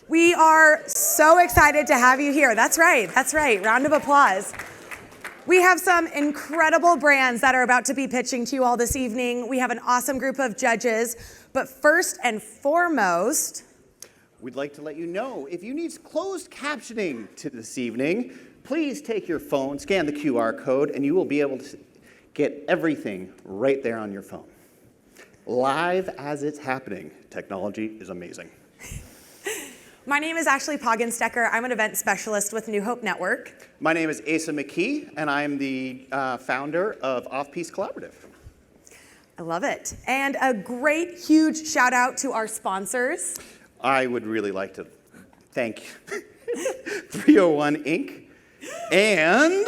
We are so excited to have you here. That's right. Round of applause. We have some incredible brands that are about to be pitching to you all this evening. We have an awesome group of judges, but first and foremost, we'd like to let you know if you need closed captioning to this evening, please take your phone, scan the QR code, and you will be able to get everything right there on your phone. Live as it's happening. Technology is amazing. My name is Ashley Poggenstecker. I'm an event specialist with New Hope Network. My name is Asa McKee, and I'm the founder of Off-Piece Collaborative. I love it. And a great, huge shout out to our sponsors. I would really like to thank 301 Inc. and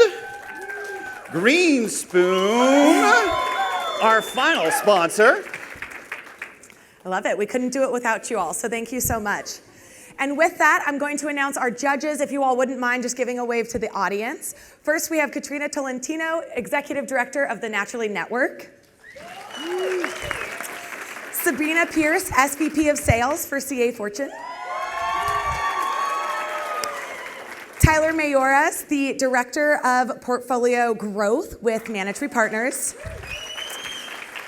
Green Spoon, our final sponsor. I love it. We couldn't do it without you all, so thank you so much. And with that, I'm going to announce our judges, if you all wouldn't mind just giving a wave to the audience. First, we have Katrina Tolentino, Executive Director of the Naturally Network. Sabrina Pierce, SVP of Sales for CA Fortune. Tyler Mayoras, the Director of Portfolio Growth with Mandatory Partners.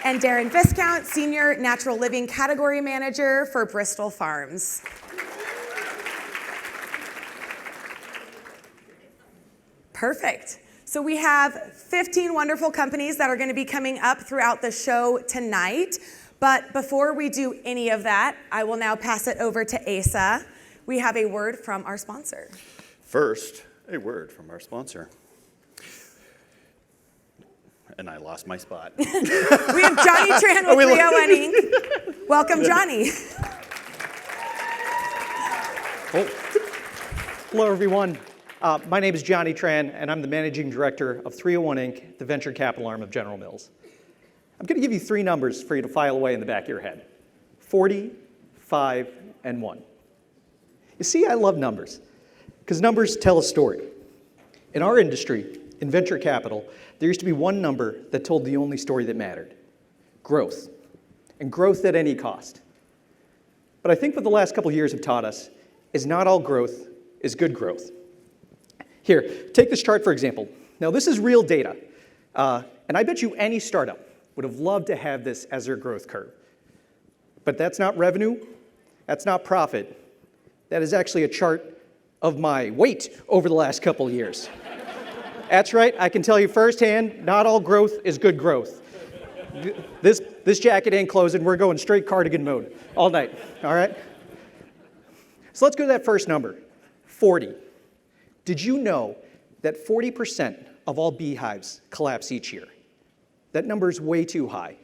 And Darren Viscount, Senior Natural Living Category Manager for Bristol Farms. Perfect. So we have 15 wonderful companies that are going to be coming up throughout the show tonight. But before we do any of that, I will now pass it over to Asa. We have a word from our sponsor. First, a word from our sponsor. And I lost my spot. We have Johnny Tran with 301 Inc. Welcome, Johnny. Oh. Hello, everyone. My name is Johnny Tran, and I'm the Managing Director of 301 Inc., the venture capital arm of General Mills. I'm going to give you three numbers for you to file away in the back of your head: 40, 5, and 1. You see, I love numbers, because numbers tell a story. In our industry, in venture capital, there used to be one number that told the only story that mattered: growth, and growth at any cost. But I think what the last couple of years have taught us is not all growth is good growth. Here, take this chart for example. Now this is real data, and I bet you any startup would have loved to have this as their growth curve. But that's not revenue, that's not profit. That is actually a chart of my weight over the last couple of years. That's right, I can tell you firsthand, not all growth is good growth. This jacket ain't closing, we're going straight cardigan mode all night, all right? So let's go to that first number, 40. Did you know that 40% of all beehives collapse each year? That number is way too high,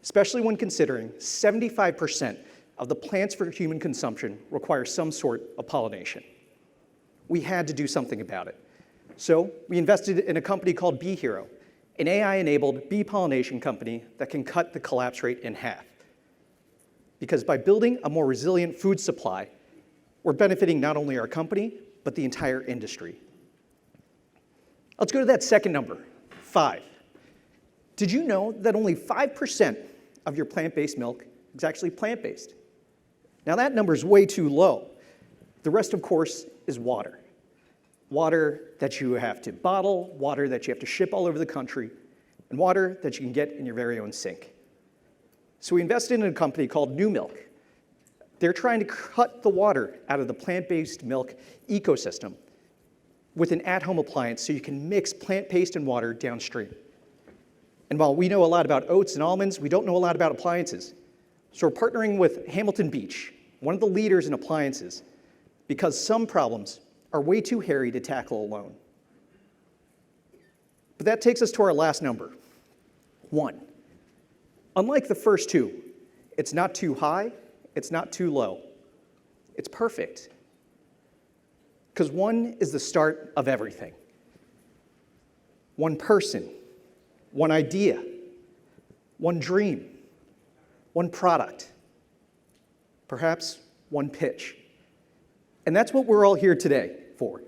especially when considering 75% of the plants for human consumption require some sort of pollination. We had to do something about it. So we invested in a company called Bee Hero, an AI-enabled bee pollination company that can cut the collapse rate in half. Because by building a more resilient food supply, we're benefiting not only our company, but the entire industry. Let's go to that second number, 5. Did you know that only 5% of your plant-based milk is actually plant-based? Now that number is way too low. The rest, of course, is water. Water that you have to bottle, water that you have to ship all over the country, and water that you can get in your very own sink. So we invested in a company called New Milk. They're trying to cut the water out of the plant-based milk ecosystem with an at-home appliance so you can mix plant paste and water downstream. And while we know a lot about oats and almonds, we don't know a lot about appliances. So we're partnering with Hamilton Beach, one of the leaders in appliances, because some problems are way too hairy to tackle alone. But that takes us to our last number, 1. Unlike the first two, it's not too high, it's not too low. It's perfect. Because 1 is the start of everything. One person, one idea, one dream, one product, perhaps one pitch. And that's what we're all here today for,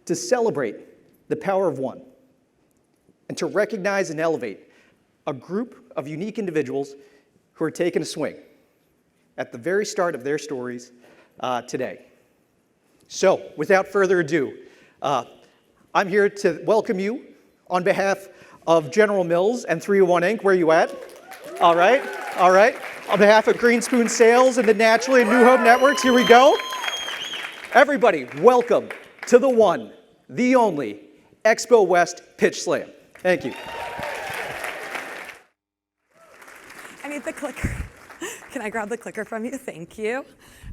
to celebrate the power of 1 and to recognize and elevate a group of unique individuals who are taking a swing at the very start of their stories today. So, without further ado, I'm here to welcome you on behalf of General Mills and 301 Inc. Where you at? All right, all right. On behalf of Green Spoon Sales and the Naturally and New Hope Networks, here we go. Everybody, welcome to the one, the only Expo West Pitch Slam. Thank you. I need the clicker. Can I grab the clicker from you? Thank you.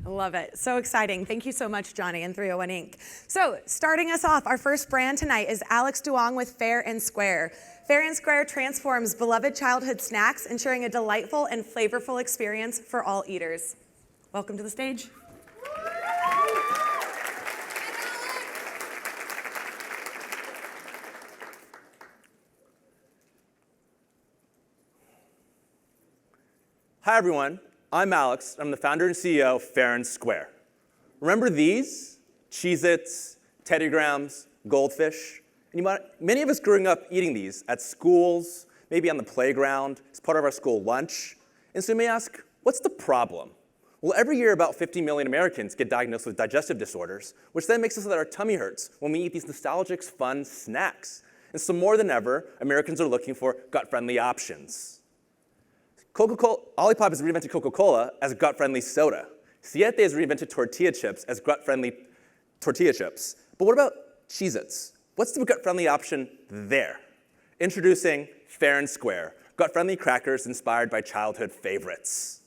I love it. So exciting. Thank you so much, Johnny and 301 Inc. So starting us off, our first brand tonight is Alex Duong with Fair and Square. Fair and Square transforms beloved childhood snacks, ensuring a delightful and flavorful experience for all eaters. Welcome to the stage. Hi everyone, I'm Alex. I'm the founder and CEO of Fair and Square. Remember these? Cheez-Its, Teddy Grahams, Goldfish. And many of us growing up eating these at schools, maybe on the playground, as part of our school lunch. And so you may ask, what's the problem? Well, every year about 50 million Americans get diagnosed with digestive disorders, which then makes it so that our tummy hurts when we eat these nostalgic, fun snacks. And so more than ever, Americans are looking for gut-friendly options. Olipop has reinvented Coca-Cola as gut-friendly soda. Siete has reinvented tortilla chips as gut-friendly tortilla chips. But what about Cheez-Its? What's the gut-friendly option there? Introducing Fair and Square, gut-friendly crackers inspired by childhood favorites.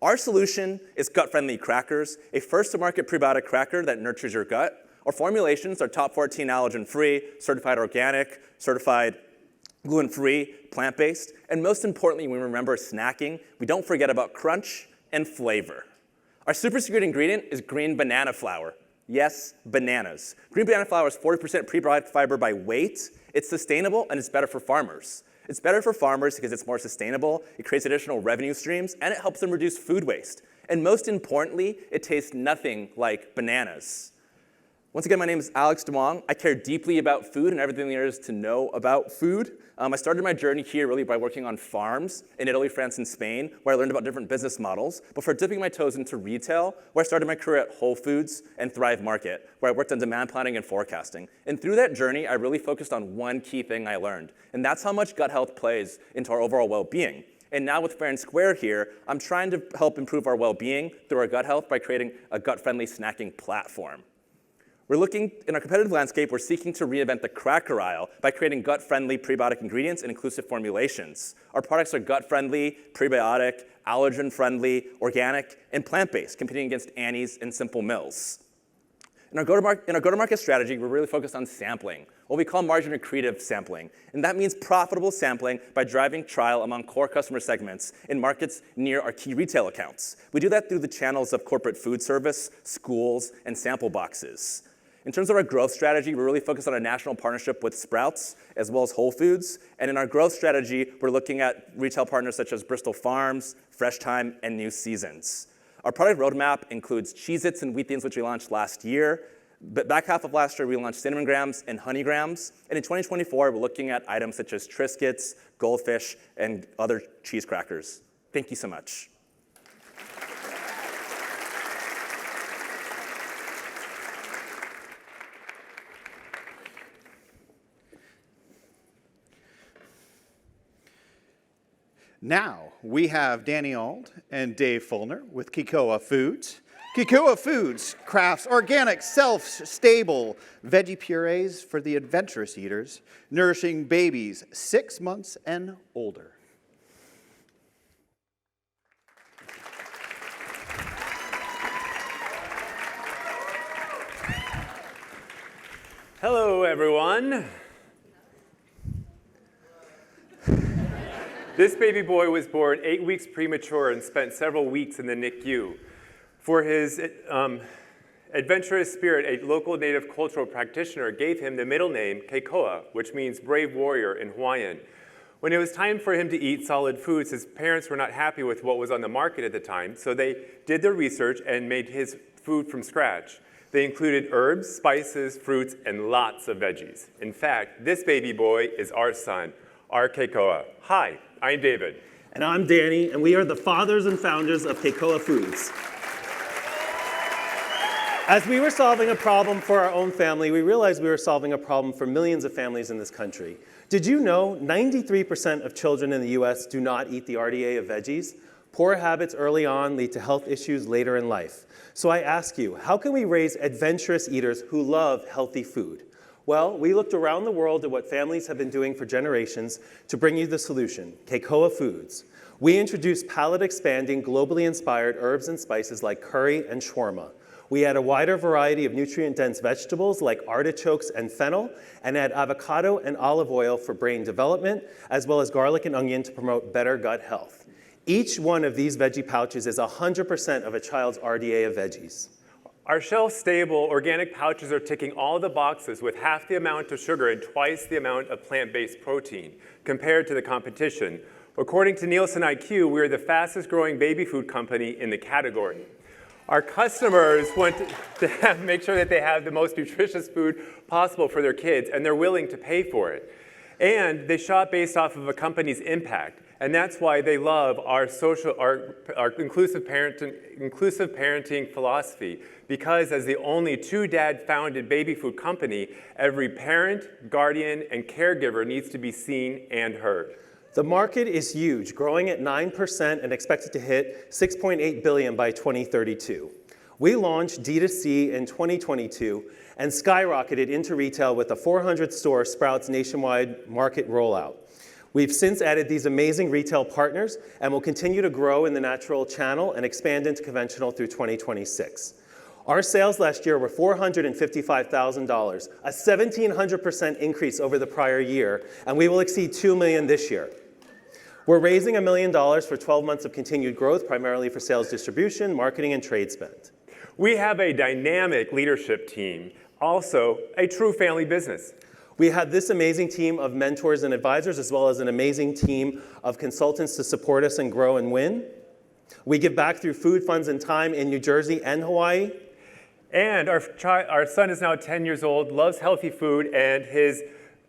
Our solution is gut-friendly crackers, a first-to-market prebiotic cracker that nurtures your gut. Our formulations are top 14 allergen-free, certified organic, certified gluten-free, plant-based, and most importantly, when we remember snacking, we don't forget about crunch and flavor. Our super secret ingredient is green banana flour. Yes, bananas. Green banana flour is 40% prebiotic fiber by weight. It's sustainable, and it's better for farmers. It's better for farmers because it's more sustainable, it creates additional revenue streams, and it helps them reduce food waste. And most importantly, it tastes nothing like bananas. Once again, my name is Alex Duong. I care deeply about food and everything there is to know about food. I started my journey here really by working on farms in Italy, France, and Spain, where I learned about different business models, before dipping my toes into retail, where I started my career at Whole Foods and Thrive Market, where I worked on demand planning and forecasting. And through that journey, I really focused on one key thing I learned, and that's how much gut health plays into our overall well-being. And now with Fair and Square here, I'm trying to help improve our well-being through our gut health by creating a gut-friendly snacking platform. We're looking, in our competitive landscape, we're seeking to reinvent the cracker aisle by creating gut-friendly prebiotic ingredients and inclusive formulations. Our products are gut-friendly, prebiotic, allergen-friendly, organic, and plant-based, competing against Annie's and Simple Mills. In our go-to-market strategy, we're really focused on sampling, what we call margin accretive sampling. And that means profitable sampling by driving trial among core customer segments in markets near our key retail accounts. We do that through the channels of corporate food service, schools, and sample boxes. In terms of our growth strategy, we're really focused on a national partnership with Sprouts, as well as Whole Foods. And in our growth strategy, we're looking at retail partners such as Bristol Farms, Fresh Thyme, and New Seasons. Our product roadmap includes Cheez-Its and Wheat Thins, which we launched last year. But back half of last year, we launched Cinnamon Grams and Honey Grams. And in 2024, we're looking at items such as Triscuits, Goldfish, and other cheese crackers. Thank you so much. Now, we have Danny Ald and Dave Fulner with Kikoa Foods. Kikoa Foods crafts organic, self-stable veggie purees for the adventurous eaters, nourishing babies 6 months and older. Hello, everyone. This baby boy was born 8 weeks premature and spent several weeks in the NICU. For his adventurous spirit, a local native cultural practitioner gave him the middle name Keikoa, which means brave warrior in Hawaiian. When it was time for him to eat solid foods, his parents were not happy with what was on the market at the time, so they did their research and made his food from scratch. They included herbs, spices, fruits, and lots of veggies. In fact, this baby boy is our son, our Keikoa. Hi, I'm David. And I'm Danny, and we are the fathers and founders of Keikoa Foods. As we were solving a problem for our own family, we realized we were solving a problem for millions of families in this country. Did you know 93% of children in the US do not eat the RDA of veggies? Poor habits early on lead to health issues later in life. So I ask you, how can we raise adventurous eaters who love healthy food? Well, we looked around the world at what families have been doing for generations to bring you the solution, Keikoa Foods. We introduced palate-expanding, globally inspired herbs and spices like curry and shawarma. We add a wider variety of nutrient-dense vegetables like artichokes and fennel, and add avocado and olive oil for brain development, as well as garlic and onion to promote better gut health. Each one of these veggie pouches is 100% of a child's RDA of veggies. Our shelf-stable organic pouches are ticking all the boxes with half the amount of sugar and twice the amount of plant-based protein compared to the competition. According to Nielsen IQ, we are the fastest growing baby food company in the category. Our customers want to make sure that they have the most nutritious food possible for their kids, and they're willing to pay for it. And they shop based off of a company's impact. And that's why they love our inclusive parenting philosophy, because as the only true dad-founded baby food company, every parent, guardian, and caregiver needs to be seen and heard. The market is huge, growing at 9% and expected to hit $6.8 billion by 2032. We launched D2C in 2022 and skyrocketed into retail with a 400-store Sprouts nationwide market rollout. We've since added these amazing retail partners and will continue to grow in the natural channel and expand into conventional through 2026. Our sales last year were $455,000, a 1,700% increase over the prior year, and we will exceed $2 million this year. We're raising $1 million for 12 months of continued growth, primarily for sales distribution, marketing, and trade spend. We have a dynamic leadership team, also a true family business. We have this amazing team of mentors and advisors, as well as an amazing team of consultants to support us and grow and win. We give back through food funds and time in New Jersey and Hawaii. And our son is now 10 years old, loves healthy food, and his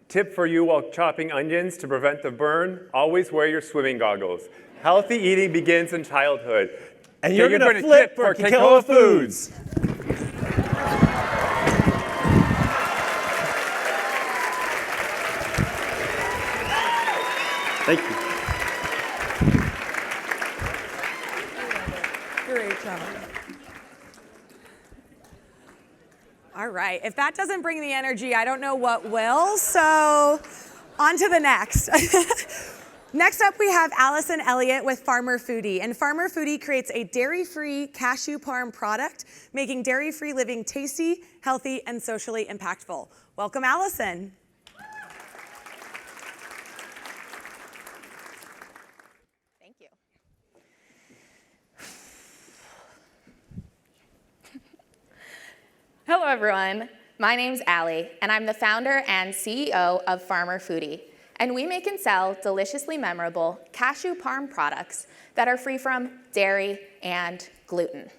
tip for you while chopping onions to prevent the burn, always wear your swimming goggles. Healthy eating begins in childhood. And you're going to flip for Keikoa Foods. Thank you. Great job. All right, if that doesn't bring the energy, I don't know what will, so on to the next. Next up, we have Allison Elliott with Farmer Foodie, and Farmer Foodie creates a dairy-free cashew parm product, making dairy-free living tasty, healthy, and socially impactful. Welcome, Allison. Thank you. Hello, everyone. My name's Allie, and I'm the founder and CEO of Farmer Foodie. And we make and sell deliciously memorable cashew parm products that are free from dairy and gluten.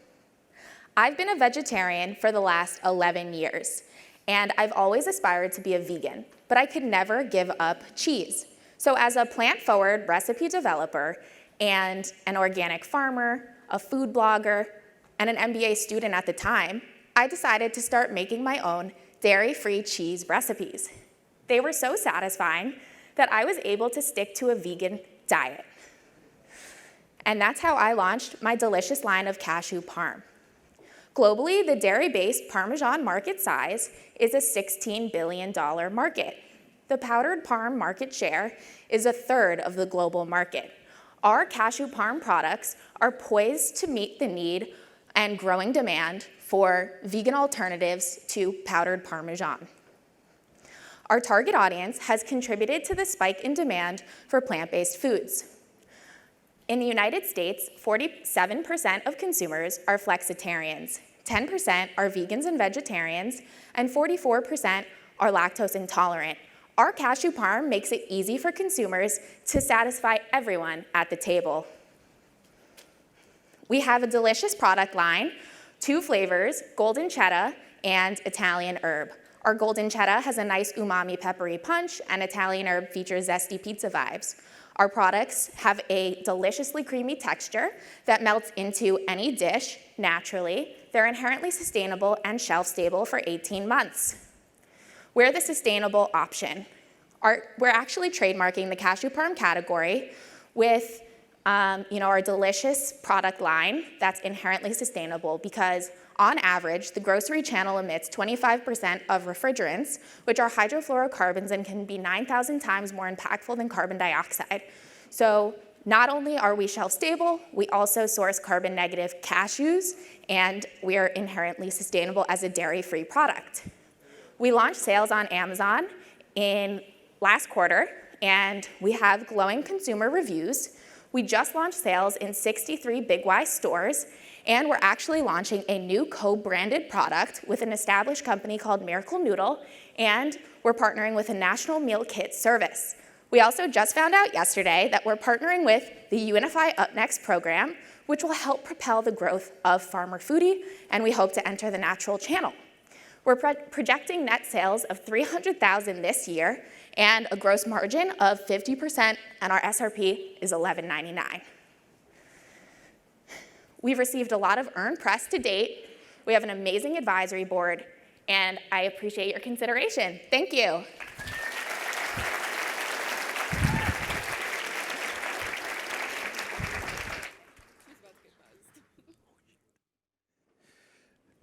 I've been a vegetarian for the last 11 years, and I've always aspired to be a vegan, but I could never give up cheese. So as a plant-forward recipe developer and an organic farmer, a food blogger, and an MBA student at the time, I decided to start making my own dairy-free cheese recipes. They were so satisfying that I was able to stick to a vegan diet. And that's how I launched my delicious line of cashew parm. Globally, the dairy-based Parmesan market size is a $16 billion market. The powdered parm market share is 1/3 of the global market. Our cashew parm products are poised to meet the need and growing demand for vegan alternatives to powdered Parmesan. Our target audience has contributed to the spike in demand for plant-based foods. In the United States, 47% of consumers are flexitarians, 10% are vegans and vegetarians, and 44% are lactose intolerant. Our cashew parm makes it easy for consumers to satisfy everyone at the table. We have a delicious product line, 2 flavors, golden cheddar and Italian herb. Our golden cheddar has a nice umami peppery punch, and Italian herb features zesty pizza vibes. Our products have a deliciously creamy texture that melts into any dish naturally. They're inherently sustainable and shelf-stable for 18 months. We're the sustainable option. We're actually trademarking the cashew parm category with our delicious product line that's inherently sustainable because on average, the grocery channel emits 25% of refrigerants, which are hydrofluorocarbons and can be 9,000 times more impactful than carbon dioxide. So not only are we shelf stable, we also source carbon negative cashews, and we are inherently sustainable as a dairy-free product. We launched sales on Amazon in last quarter, and we have glowing consumer reviews. We just launched sales in 63 Big Y stores, and we're actually launching a new co-branded product with an established company called Miracle Noodle, and we're partnering with a national meal kit service. We also just found out yesterday that we're partnering with the Unify Up Next program, which will help propel the growth of Farmer Foodie, and we hope to enter the natural channel. We're projecting net sales of $300,000 this year and a gross margin of 50%, and our SRP is $11.99. We've received a lot of earned press to date. We have an amazing advisory board, and I appreciate your consideration. Thank you.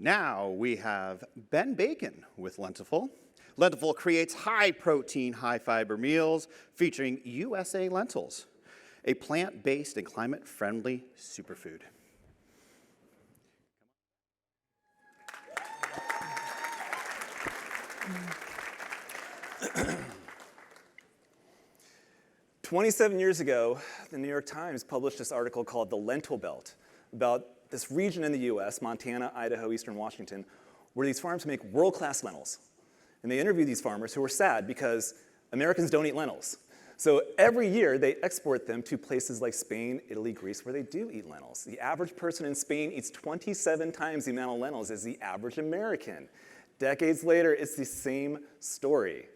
Now we have Ben Bacon with Lentiful. Lentiful creates high-protein, high-fiber meals featuring USA lentils, a plant-based and climate-friendly superfood. 27 years ago, the New York Times published this article called The Lentil Belt about this region in the US, Montana, Idaho, Eastern Washington, where these farms make world-class lentils. And they interviewed these farmers who were sad because Americans don't eat lentils. So every year, they export them to places like Spain, Italy, Greece, where they do eat lentils. The average person in Spain eats 27 times the amount of lentils as the average American. Decades later, it's the same story.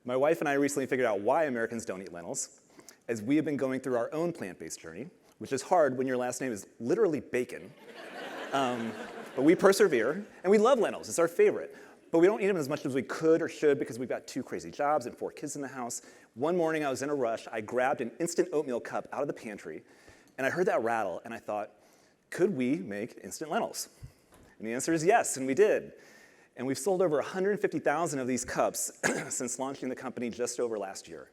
My wife and I recently figured out why Americans don't eat lentils, as we have been going through our own plant-based journey, which is hard when your last name is literally Bacon. But we persevere, and we love lentils. It's our favorite. But we don't eat them as much as we could or should because we've got 2 crazy jobs and 4 kids in the house. One morning, I was in a rush. I grabbed an instant oatmeal cup out of the pantry, and I heard that rattle, and I thought, could we make instant lentils? And the answer is yes, and we did. And we've sold over 150,000 of these cups since launching the company just over last year.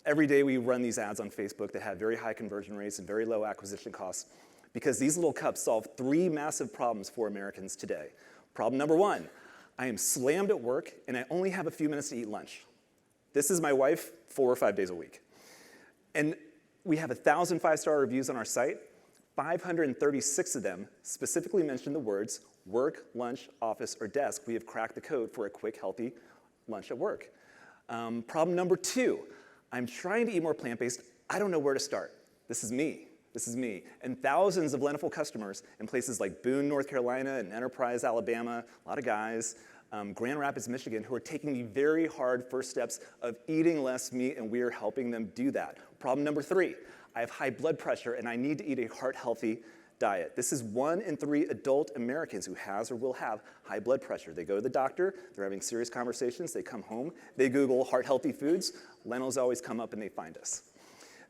Every day we run these ads on Facebook that have very high conversion rates and very low acquisition costs because these little cups solve 3 massive problems for Americans today. Problem number 1, I am slammed at work and I only have a few minutes to eat lunch. This is my wife 4 or 5 days a week. And we have 1,000 5-star reviews on our site. 536 of them specifically mention the words work, lunch, office, or desk. We have cracked the code for a quick, healthy lunch at work. Problem number 2, I'm trying to eat more plant-based. I don't know where to start. This is me. This is me. And thousands of Lentiful customers in places like Boone, North Carolina, and Enterprise, Alabama, a lot of guys, Grand Rapids, Michigan, who are taking the very hard first steps of eating less meat, and we are helping them do that. Problem number 3, I have high blood pressure, and I need to eat a heart-healthy diet. This is 1 in 3 adult Americans who has or will have high blood pressure. They go to the doctor, they're having serious conversations, they come home, they Google heart-healthy foods, lentils always come up and they find us.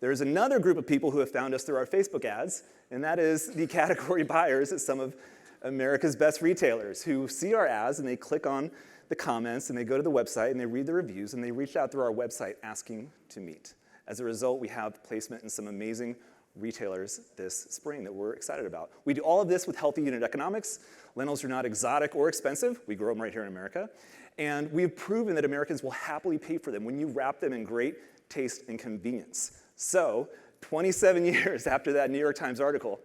There's another group of people who have found us through our Facebook ads, and that is the category buyers at some of America's best retailers who see our ads and they click on the comments and they go to the website and they read the reviews and they reach out through our website asking to meet. As a result, we have placement in some amazing retailers this spring that we're excited about. We do all of this with healthy unit economics. Lentils are not exotic or expensive. We grow them right here in America. And we've proven that Americans will happily pay for them when you wrap them in great taste and convenience. So 27 years after that New York Times article,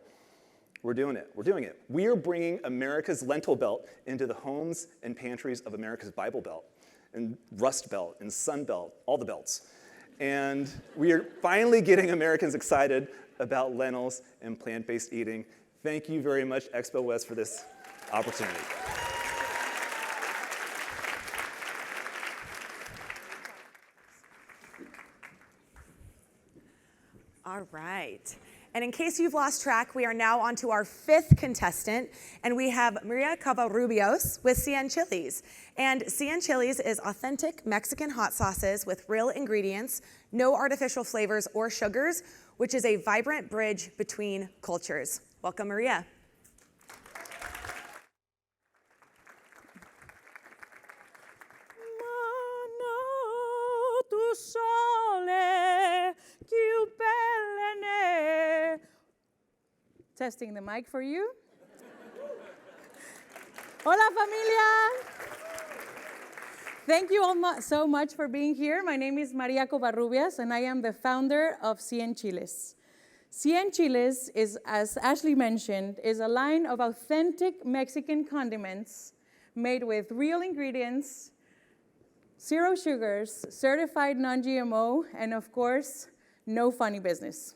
we're doing it. We're doing it. We are bringing America's Lentil Belt into the homes and pantries of America's Bible Belt and Rust Belt and Sun Belt, all the belts. And we are finally getting Americans excited about lentils and plant-based eating. Thank you very much, Expo West, for this opportunity. All right. And in case you've lost track, we are now on to our 5th contestant, and we have Maria Covarrubios with Cien Chilies. And Cien Chilies is authentic Mexican hot sauces with real ingredients, no artificial flavors or sugars, which is a vibrant bridge between cultures. Welcome, Maria. Testing the mic for you. Hola, familia. Thank you all so much for being here. My name is Maria Covarrubias, and I am the founder of Cien Chiles. Cien Chiles is, as Ashley mentioned, is a line of authentic Mexican condiments made with real ingredients, 0 sugars, certified non-GMO, and of course, no funny business.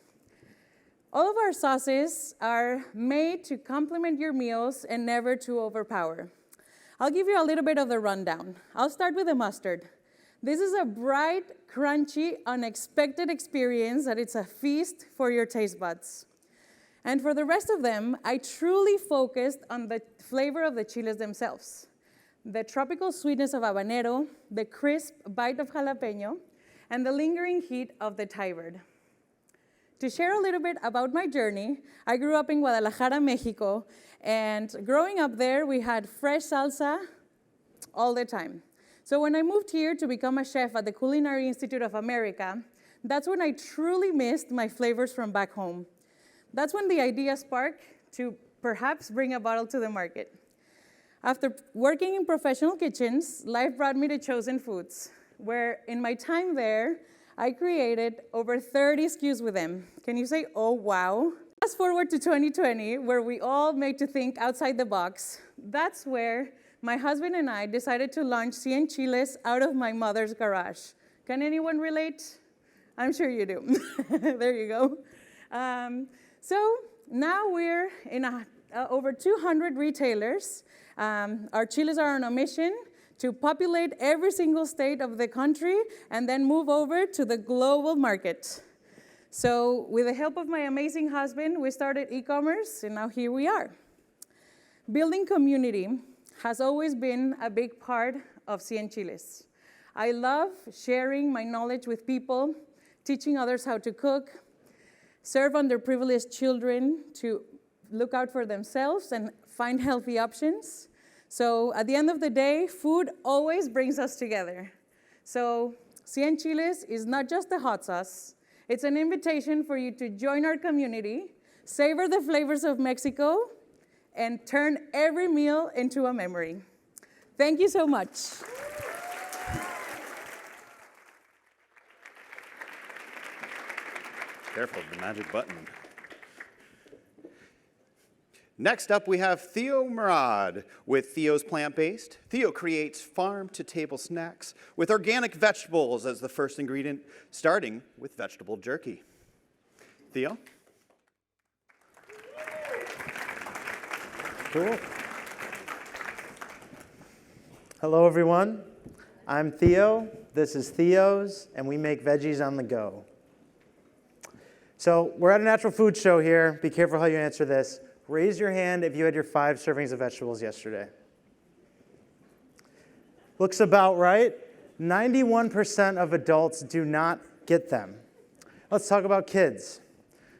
All of our sauces are made to complement your meals and never to overpower. I'll give you a little bit of the rundown. I'll start with the mustard. This is a bright, crunchy, unexpected experience that it's a feast for your taste buds. And for the rest of them, I truly focused on the flavor of the chiles themselves. The tropical sweetness of habanero, the crisp bite of jalapeno, and the lingering heat of the Thai bird. To share a little bit about my journey, I grew up in Guadalajara, Mexico, and growing up there, we had fresh salsa all the time. So when I moved here to become a chef at the Culinary Institute of America, that's when I truly missed my flavors from back home. That's when the idea sparked to perhaps bring a bottle to the market. After working in professional kitchens, life brought me to Chosen Foods, where in my time there, I created over 30 SKUs with them. Can you say, oh, wow? Fast forward to 2020, where we all made to think outside the box. That's where my husband and I decided to launch Cien Chiles out of my mother's garage. Can anyone relate? I'm sure you do. There you go. So now we're in over 200 retailers. Our chiles are on a mission to populate every single state of the country and then move over to the global market. So with the help of my amazing husband, we started e-commerce, and now here we are. Building community has always been a big part of Cien Chiles. I love sharing my knowledge with people, teaching others how to cook, serve underprivileged children to look out for themselves and find healthy options. So at the end of the day, food always brings us together. So Cien Chiles is not just a hot sauce. It's an invitation for you to join our community, savor the flavors of Mexico, and turn every meal into a memory. Thank you so much. Careful, the magic button. Next up, we have Theo Murad with Theo's Plant-Based. Theo creates farm-to-table snacks with organic vegetables as the first ingredient, starting with vegetable jerky. Theo? Cool. Hello, everyone. I'm Theo. This is Theo's, and we make veggies on the go. So we're at a natural food show here. Be careful how you answer this. Raise your hand if you had your 5 servings of vegetables yesterday. Looks about right. 91% of adults do not get them. Let's talk about kids.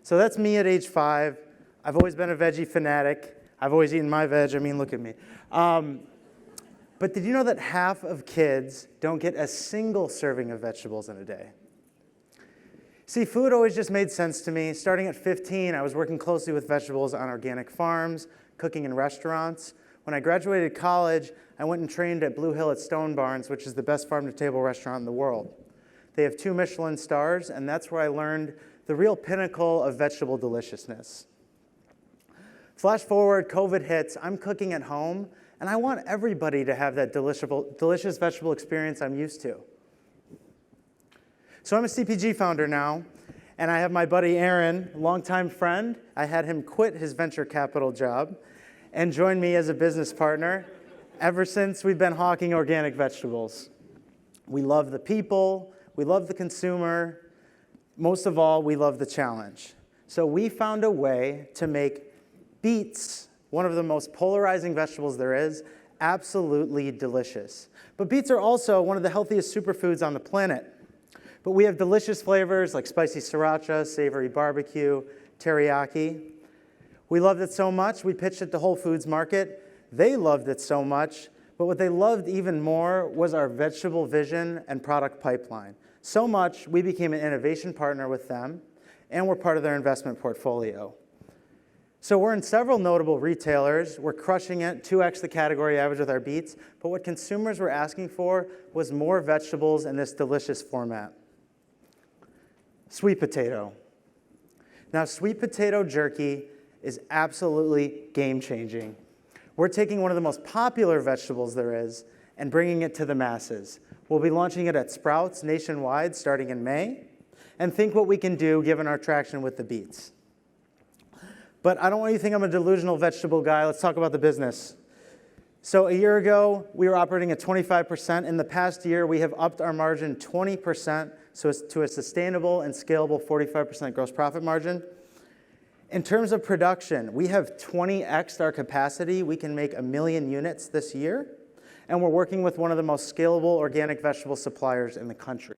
So that's me at age 5. I've always been a veggie fanatic. I've always eaten my veg. I mean, look at me. But did you know that half of kids don't get a single serving of vegetables in a day? See, food always just made sense to me. Starting at 15, I was working closely with vegetables on organic farms, cooking in restaurants. When I graduated college, I went and trained at Blue Hill at Stone Barns, which is the best farm-to-table restaurant in the world. They have 2 Michelin stars, and that's where I learned the real pinnacle of vegetable deliciousness. Flash forward, COVID hits, I'm cooking at home, and I want everybody to have that delicious vegetable experience I'm used to. So I'm a CPG founder now, and I have my buddy Aaron, longtime friend. I had him quit his venture capital job and join me as a business partner. Ever since, we've been hawking organic vegetables. We love the people, we love the consumer, most of all, we love the challenge. So we found a way to make beets, one of the most polarizing vegetables there is, absolutely delicious. But beets are also one of the healthiest superfoods on the planet. But we have delicious flavors like spicy sriracha, savory barbecue, teriyaki. We loved it so much, we pitched it to Whole Foods Market. They loved it so much, but what they loved even more was our vegetable vision and product pipeline. So much, we became an innovation partner with them, and we're part of their investment portfolio. So we're in several notable retailers. We're crushing it, 2x the category average with our beets, but what consumers were asking for was more vegetables in this delicious format. Sweet potato. Now, sweet potato jerky is absolutely game-changing. We're taking one of the most popular vegetables there is and bringing it to the masses. We'll be launching it at Sprouts nationwide starting in May, and think what we can do given our traction with the beets. But I don't want you to think I'm a delusional vegetable guy. Let's talk about the business. So a year ago, we were operating at 25%. In the past year, we have upped our margin 20%, so it's to a sustainable and scalable 45% gross profit margin. In terms of production, we have 20x'd our capacity. We can make 1 million units this year, and we're working with one of the most scalable organic vegetable suppliers in the country.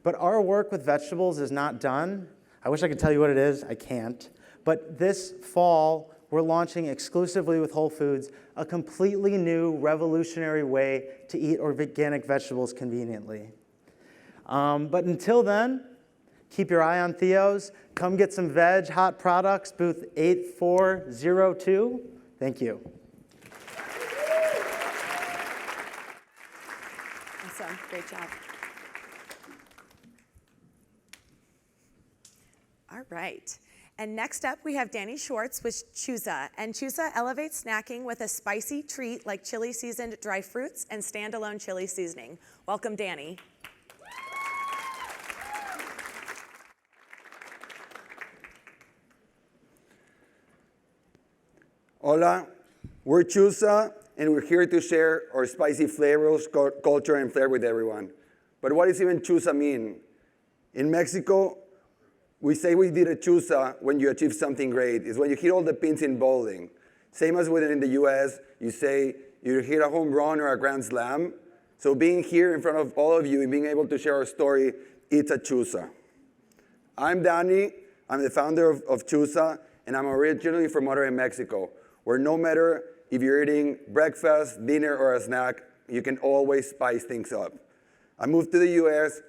But our work with vegetables is not done. I wish I could tell you what it is. I can't. But this fall, we're launching exclusively with Whole Foods a completely new, revolutionary way to eat organic vegetables conveniently. But until then, keep your eye on Theo's. Come get some veg, hot products, booth 8402. Thank you. Awesome. Great job. All right. And next up, we have Danny Schwartz with Chusa. And Chusa elevates snacking with a spicy treat like chili seasoned dry fruits and standalone chili seasoning. Welcome, Danny. Hola, we're Chusa, and we're here to share our spicy flavors, culture, and flair with everyone. But what does even Chusa mean? In Mexico, we say we did a Chusa when you achieve something great. It's when you hit all the pins in bowling. Same as in the US, you say you hit a home run or a grand slam. So being here in front of all of you and being able to share our story, it's a Chusa. I'm Danny, I'm the founder of Chusa, and I'm originally from Monterrey, Mexico, where no matter if you're eating breakfast, dinner, or a snack, you can always spice things up. I moved to the US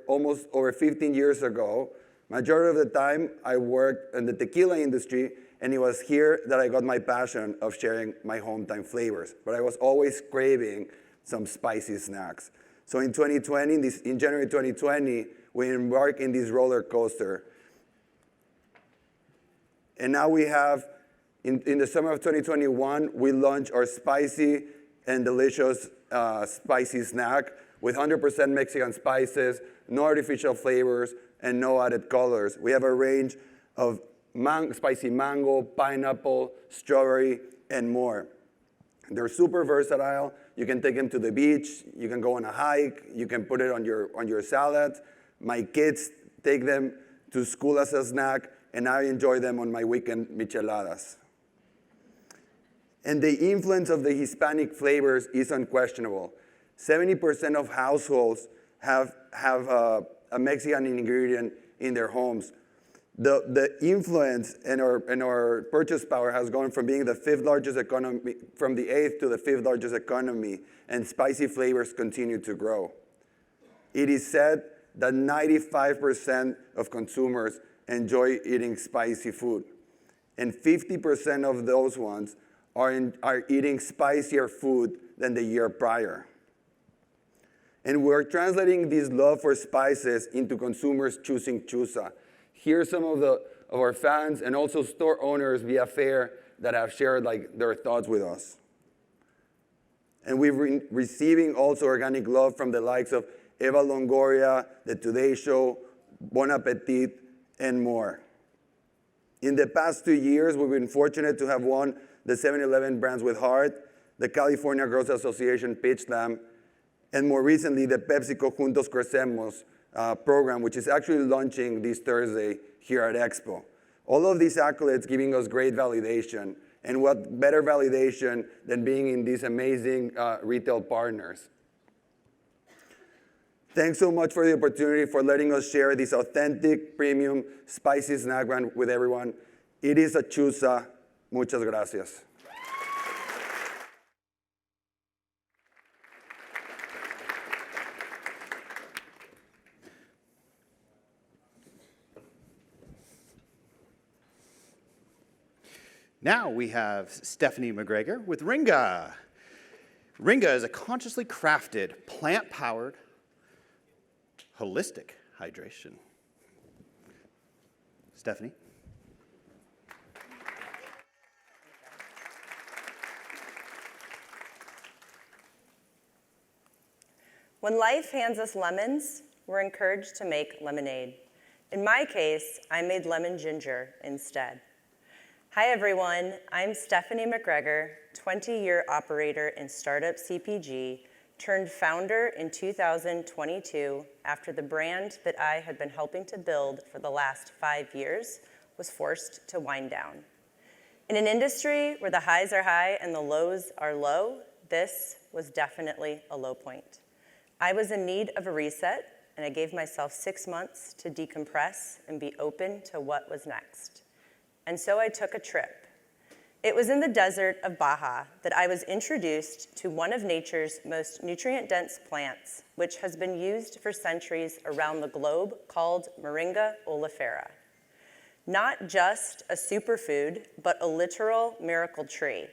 almost over 15 years ago. Majority of the time, I worked in the tequila industry, and it was here that I got my passion of sharing my hometown flavors. But I was always craving some spicy snacks. So in 2020, in January 2020, we embarked in this roller coaster. And now we have, in the summer of 2021, we launched our spicy and delicious spicy snack with 100% Mexican spices, no artificial flavors, and no added colors. We have a range of spicy mango, pineapple, strawberry, and more. They're super versatile. You can take them to the beach. You can go on a hike. You can put it on your salad. My kids take them to school as a snack, and I enjoy them on my weekend micheladas. And the influence of the Hispanic flavors is unquestionable. 70% of households have a Mexican ingredient in their homes. The influence in our purchase power has gone from being the 5th largest economy, from the 8th to the 5th largest economy, and spicy flavors continue to grow. It is said that 95% of consumers enjoy eating spicy food, and 50% of those ones are eating spicier food than the year prior. And we're translating this love for spices into consumers choosing Chusa. Here are some of our fans and also store owners via Fair that have shared their thoughts with us. And we've been receiving also organic love from the likes of Eva Longoria, The Today Show, Bon Appetit, and more. In the past 2 years, we've been fortunate to have won the 7-Eleven Brands with Heart, the California Growers Association Pitch Slam, and more recently, the PepsiCo Juntos Crecemos program, which is actually launching this Thursday here at Expo. All of these accolades giving us great validation, and what better validation than being in these amazing retail partners. Thanks so much for the opportunity, for letting us share this authentic, premium, spicy snack brand with everyone. It is a chusa. Muchas gracias. Now we have Stephanie McGregor with Ringa. Ringa is a consciously crafted, plant-powered, holistic hydration. Stephanie? When life hands us lemons, we're encouraged to make lemonade. In my case, I made lemon ginger instead. Hi everyone, I'm Stephanie McGregor, 20-year operator in startup CPG, turned founder in 2022 after the brand that I had been helping to build for the last 5 years was forced to wind down. In an industry where the highs are high and the lows are low, this was definitely a low point. I was in need of a reset, and I gave myself 6 months to decompress and be open to what was next. And so I took a trip. It was in the desert of Baja that I was introduced to one of nature's most nutrient-dense plants, which has been used for centuries around the globe, called Moringa oleifera. Not just a superfood, but a literal miracle tree.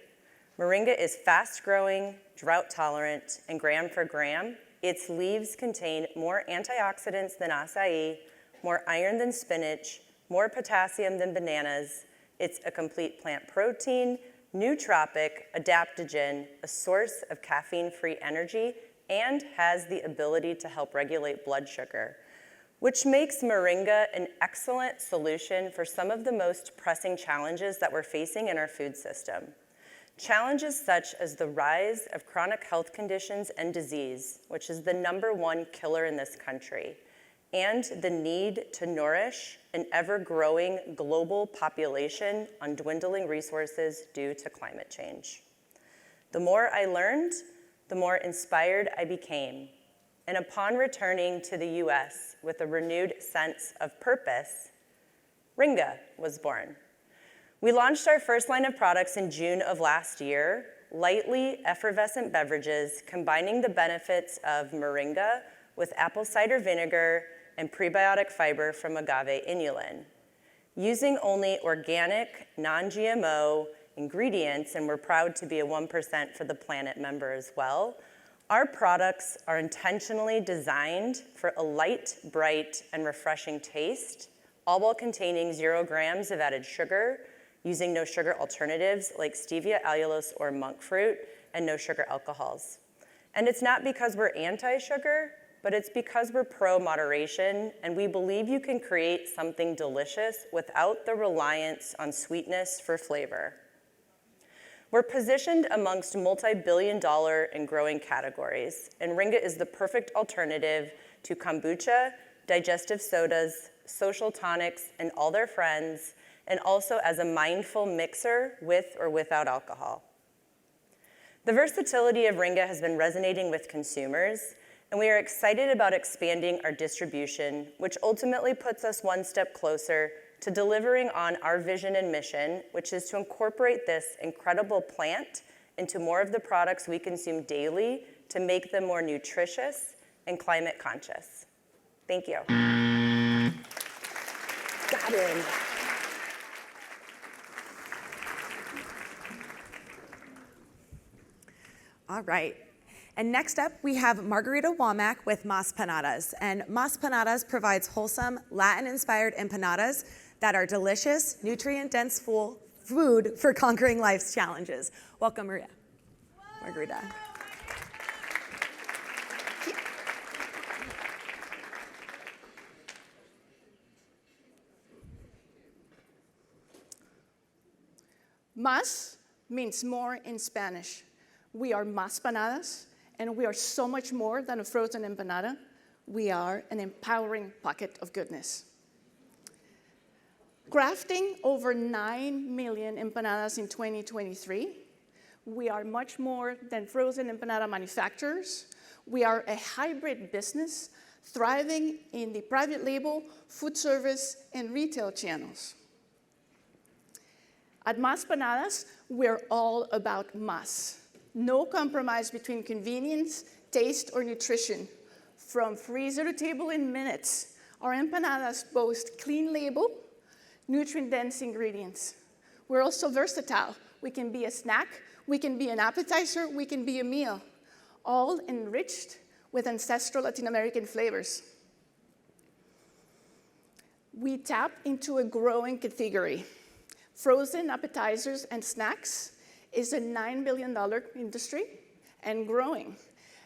Moringa is fast-growing, drought-tolerant, and gram for gram, its leaves contain more antioxidants than acai, more iron than spinach, more potassium than bananas. It's a complete plant protein, nootropic, adaptogen, a source of caffeine-free energy, and has the ability to help regulate blood sugar, which makes Moringa an excellent solution for some of the most pressing challenges that we're facing in our food system. Challenges such as the rise of chronic health conditions and disease, which is the #1 killer in this country, and the need to nourish an ever-growing global population on dwindling resources due to climate change. The more I learned, the more inspired I became. And upon returning to the US with a renewed sense of purpose, Ringa was born. We launched our first line of products in June of last year, lightly effervescent beverages combining the benefits of Moringa with apple cider vinegar and prebiotic fiber from agave inulin. Using only organic, non-GMO ingredients, and we're proud to be a 1% for the Planet member as well, our products are intentionally designed for a light, bright, and refreshing taste, all while containing 0 grams of added sugar, using no sugar alternatives like stevia, allulose, or monk fruit, and no sugar alcohols. And it's not because we're anti-sugar, but it's because we're pro-moderation, and we believe you can create something delicious without the reliance on sweetness for flavor. We're positioned amongst multi-billion-dollar and growing categories, and Ringa is the perfect alternative to kombucha, digestive sodas, social tonics, and all their friends, and also as a mindful mixer with or without alcohol. The versatility of Ringa has been resonating with consumers, and we are excited about expanding our distribution, which ultimately puts us one step closer to delivering on our vision and mission, which is to incorporate this incredible plant into more of the products we consume daily to make them more nutritious and climate conscious. Thank you. Got him. All right. And next up, we have Margarita Womack with Mas Panadas. And Mas Panadas provides wholesome, Latin-inspired empanadas that are delicious, nutrient-dense food for conquering life's challenges. Welcome, Maria. Margarita. Mas means more in Spanish. We are Mas Panadas, and we are so much more than a frozen empanada. We are an empowering pocket of goodness. Crafting over 9 million empanadas in 2023, we are much more than frozen empanada manufacturers. We are a hybrid business thriving in the private label, food service, and retail channels. At Mas Panadas, we're all about mas. No compromise between convenience, taste, or nutrition. From freezer to table in minutes, our empanadas boast clean label, nutrient-dense ingredients. We're also versatile. We can be a snack, we can be an appetizer, we can be a meal, all enriched with ancestral Latin American flavors. We tap into a growing category. Frozen appetizers and snacks is a $9 billion industry and growing.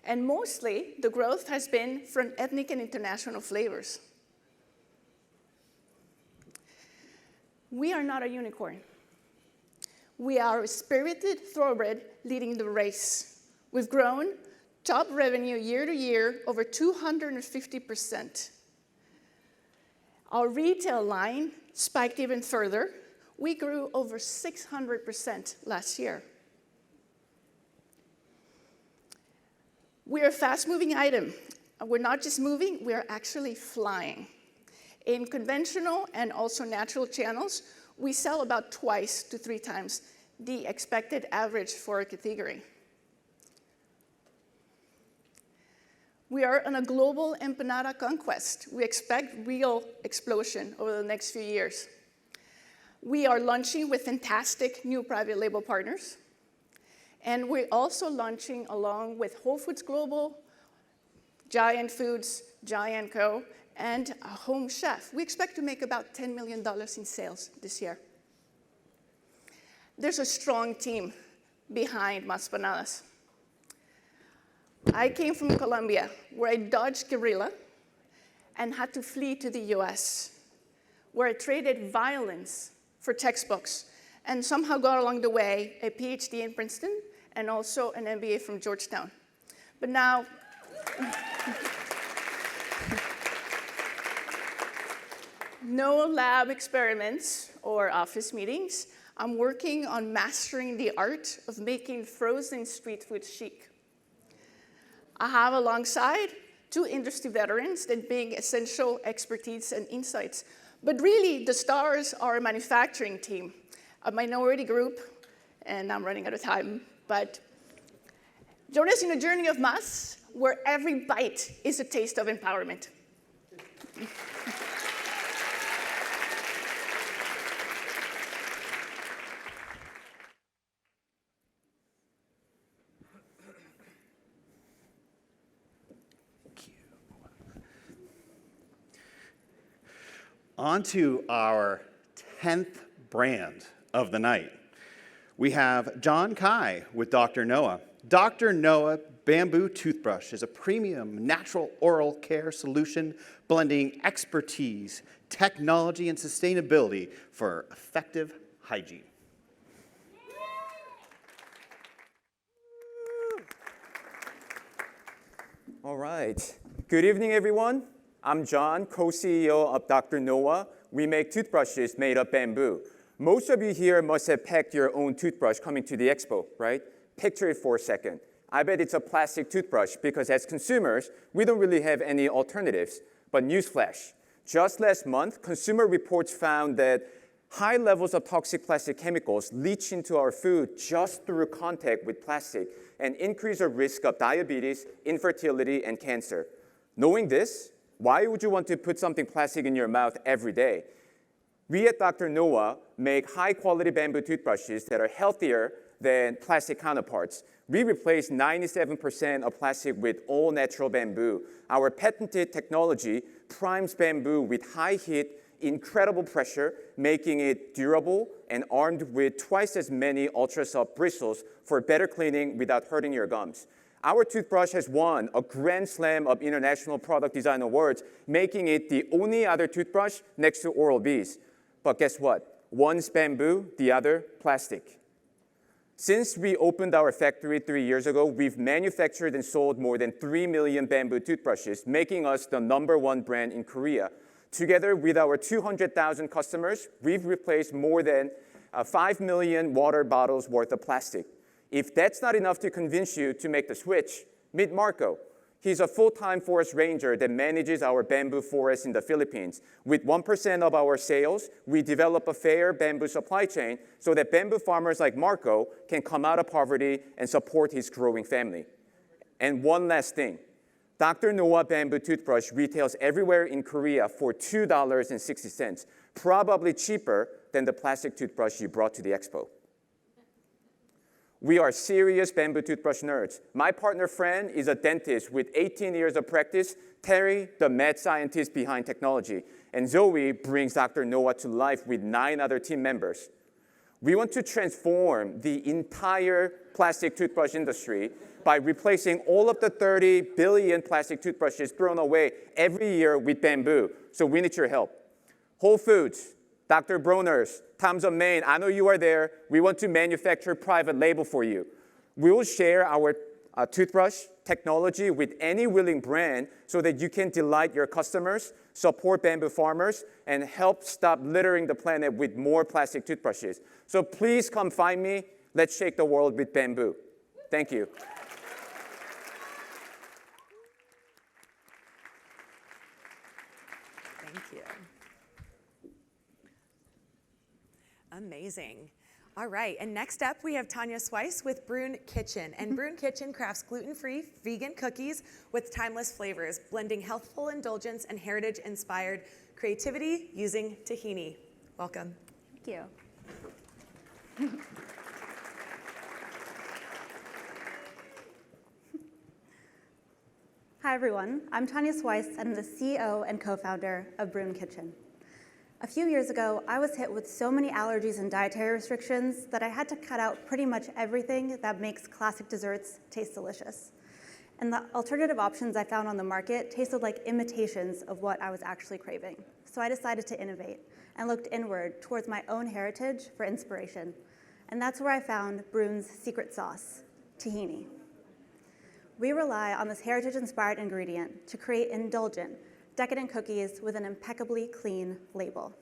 And mostly, the growth has been from ethnic and international flavors. We are not a unicorn. We are a spirited thoroughbred leading the race. We've grown top revenue year to year over 250%. Our retail line spiked even further. We grew over 600% last year. We're a fast-moving item. We're not just moving, we're actually flying. In conventional and also natural channels, we sell about twice to 3 times the expected average for a category. We are on a global empanada conquest. We expect real explosion over the next few years. We are launching with fantastic new private label partners. And we're also launching along with Whole Foods Global, Giant Foods, Giant Co., and a Home Chef. We expect to make about $10 million in sales this year. There's a strong team behind Mas Panadas. I came from Colombia, where I dodged guerrilla and had to flee to the US, where I traded violence for textbooks and somehow got along the way a PhD in Princeton and also an MBA from Georgetown. But now, no lab experiments or office meetings. I'm working on mastering the art of making frozen street food chic. I have alongside 2 industry veterans that bring essential expertise and insights. But really, the stars are a manufacturing team, a minority group, and I'm running out of time, but join us in a journey of Mas, where every bite is a taste of empowerment. On to our 10th brand of the night. We have John Kai with Dr. Noah. Dr. Noah Bamboo Toothbrush is a premium natural oral care solution blending expertise, technology, and sustainability for effective hygiene. All right. Good evening, everyone. I'm John, co-CEO of Dr. Noah. We make toothbrushes made of bamboo. Most of you here must have packed your own toothbrush coming to the expo, right? Picture it for a second. I bet it's a plastic toothbrush because as consumers, we don't really have any alternatives. But newsflash, just last month, Consumer Reports found that high levels of toxic plastic chemicals leach into our food just through contact with plastic and increase our risk of diabetes, infertility, and cancer. Knowing this, why would you want to put something plastic in your mouth every day? We at Dr. Noah make high-quality bamboo toothbrushes that are healthier than plastic counterparts. We replace 97% of plastic with all-natural bamboo. Our patented technology primes bamboo with high heat, incredible pressure, making it durable and armed with twice as many ultra-soft bristles for better cleaning without hurting your gums. Our toothbrush has won a Grand Slam of International Product Design Awards, making it the only other toothbrush next to Oral-B's. But guess what? One's bamboo, the other plastic. Since we opened our factory 3 years ago, we've manufactured and sold more than 3 million bamboo toothbrushes, making us the #1 brand in Korea. Together with our 200,000 customers, we've replaced more than 5 million water bottles worth of plastic. If that's not enough to convince you to make the switch, meet Marco. He's a full-time forest ranger that manages our bamboo forests in the Philippines. With 1% of our sales, we develop a fair bamboo supply chain so that bamboo farmers like Marco can come out of poverty and support his growing family. And one last thing. Dr. Noah bamboo toothbrush retails everywhere in Korea for $2.60, probably cheaper than the plastic toothbrush you brought to the expo. We are serious bamboo toothbrush nerds. My partner Fran is a dentist with 18 years of practice, Terry, the mad scientist behind technology, and Zoe brings Dr. Noah to life with 9 other team members. We want to transform the entire plastic toothbrush industry by replacing all of the 30 billion plastic toothbrushes thrown away every year with bamboo. So we need your help. Whole Foods, Dr. Bronner's, Tom's of Maine, I know you are there. We want to manufacture private label for you. We will share our toothbrush technology with any willing brand so that you can delight your customers, support bamboo farmers, and help stop littering the planet with more plastic toothbrushes. So please come find me. Let's shake the world with bamboo. Thank you. Thank you. Amazing. All right, and next up we have Tanya Swice with Brune Kitchen. And Brune Kitchen crafts gluten-free vegan cookies with timeless flavors, blending healthful indulgence and heritage-inspired creativity using tahini. Welcome. Thank you. Hi everyone, I'm Tanya Swice and I'm the CEO and co-founder of Brune Kitchen. A few years ago, I was hit with so many allergies and dietary restrictions that I had to cut out pretty much everything that makes classic desserts taste delicious. And the alternative options I found on the market tasted like imitations of what I was actually craving. So I decided to innovate and looked inward towards my own heritage for inspiration. And that's where I found Brune's secret sauce, tahini. We rely on this heritage-inspired ingredient to create indulgent, decadent cookies with an impeccably clean label.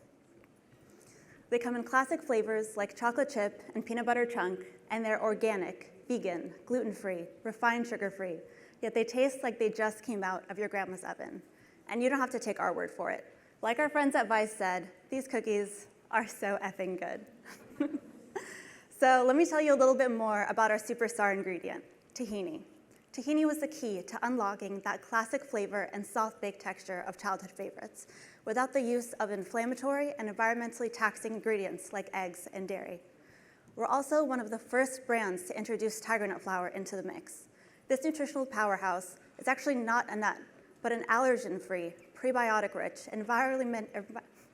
They come in classic flavors like chocolate chip and peanut butter chunk, and they're organic, vegan, gluten-free, refined sugar-free, yet they taste like they just came out of your grandma's oven. And you don't have to take our word for it. Like our friends at Vice said, these cookies are so effing good. So let me tell you a little bit more about our superstar ingredient, tahini. Tahini was the key to unlocking that classic flavor and soft-baked texture of childhood favorites without the use of inflammatory and environmentally taxing ingredients like eggs and dairy. We're also one of the first brands to introduce tiger nut flour into the mix. This nutritional powerhouse is actually not a nut, but an allergen-free, prebiotic-rich,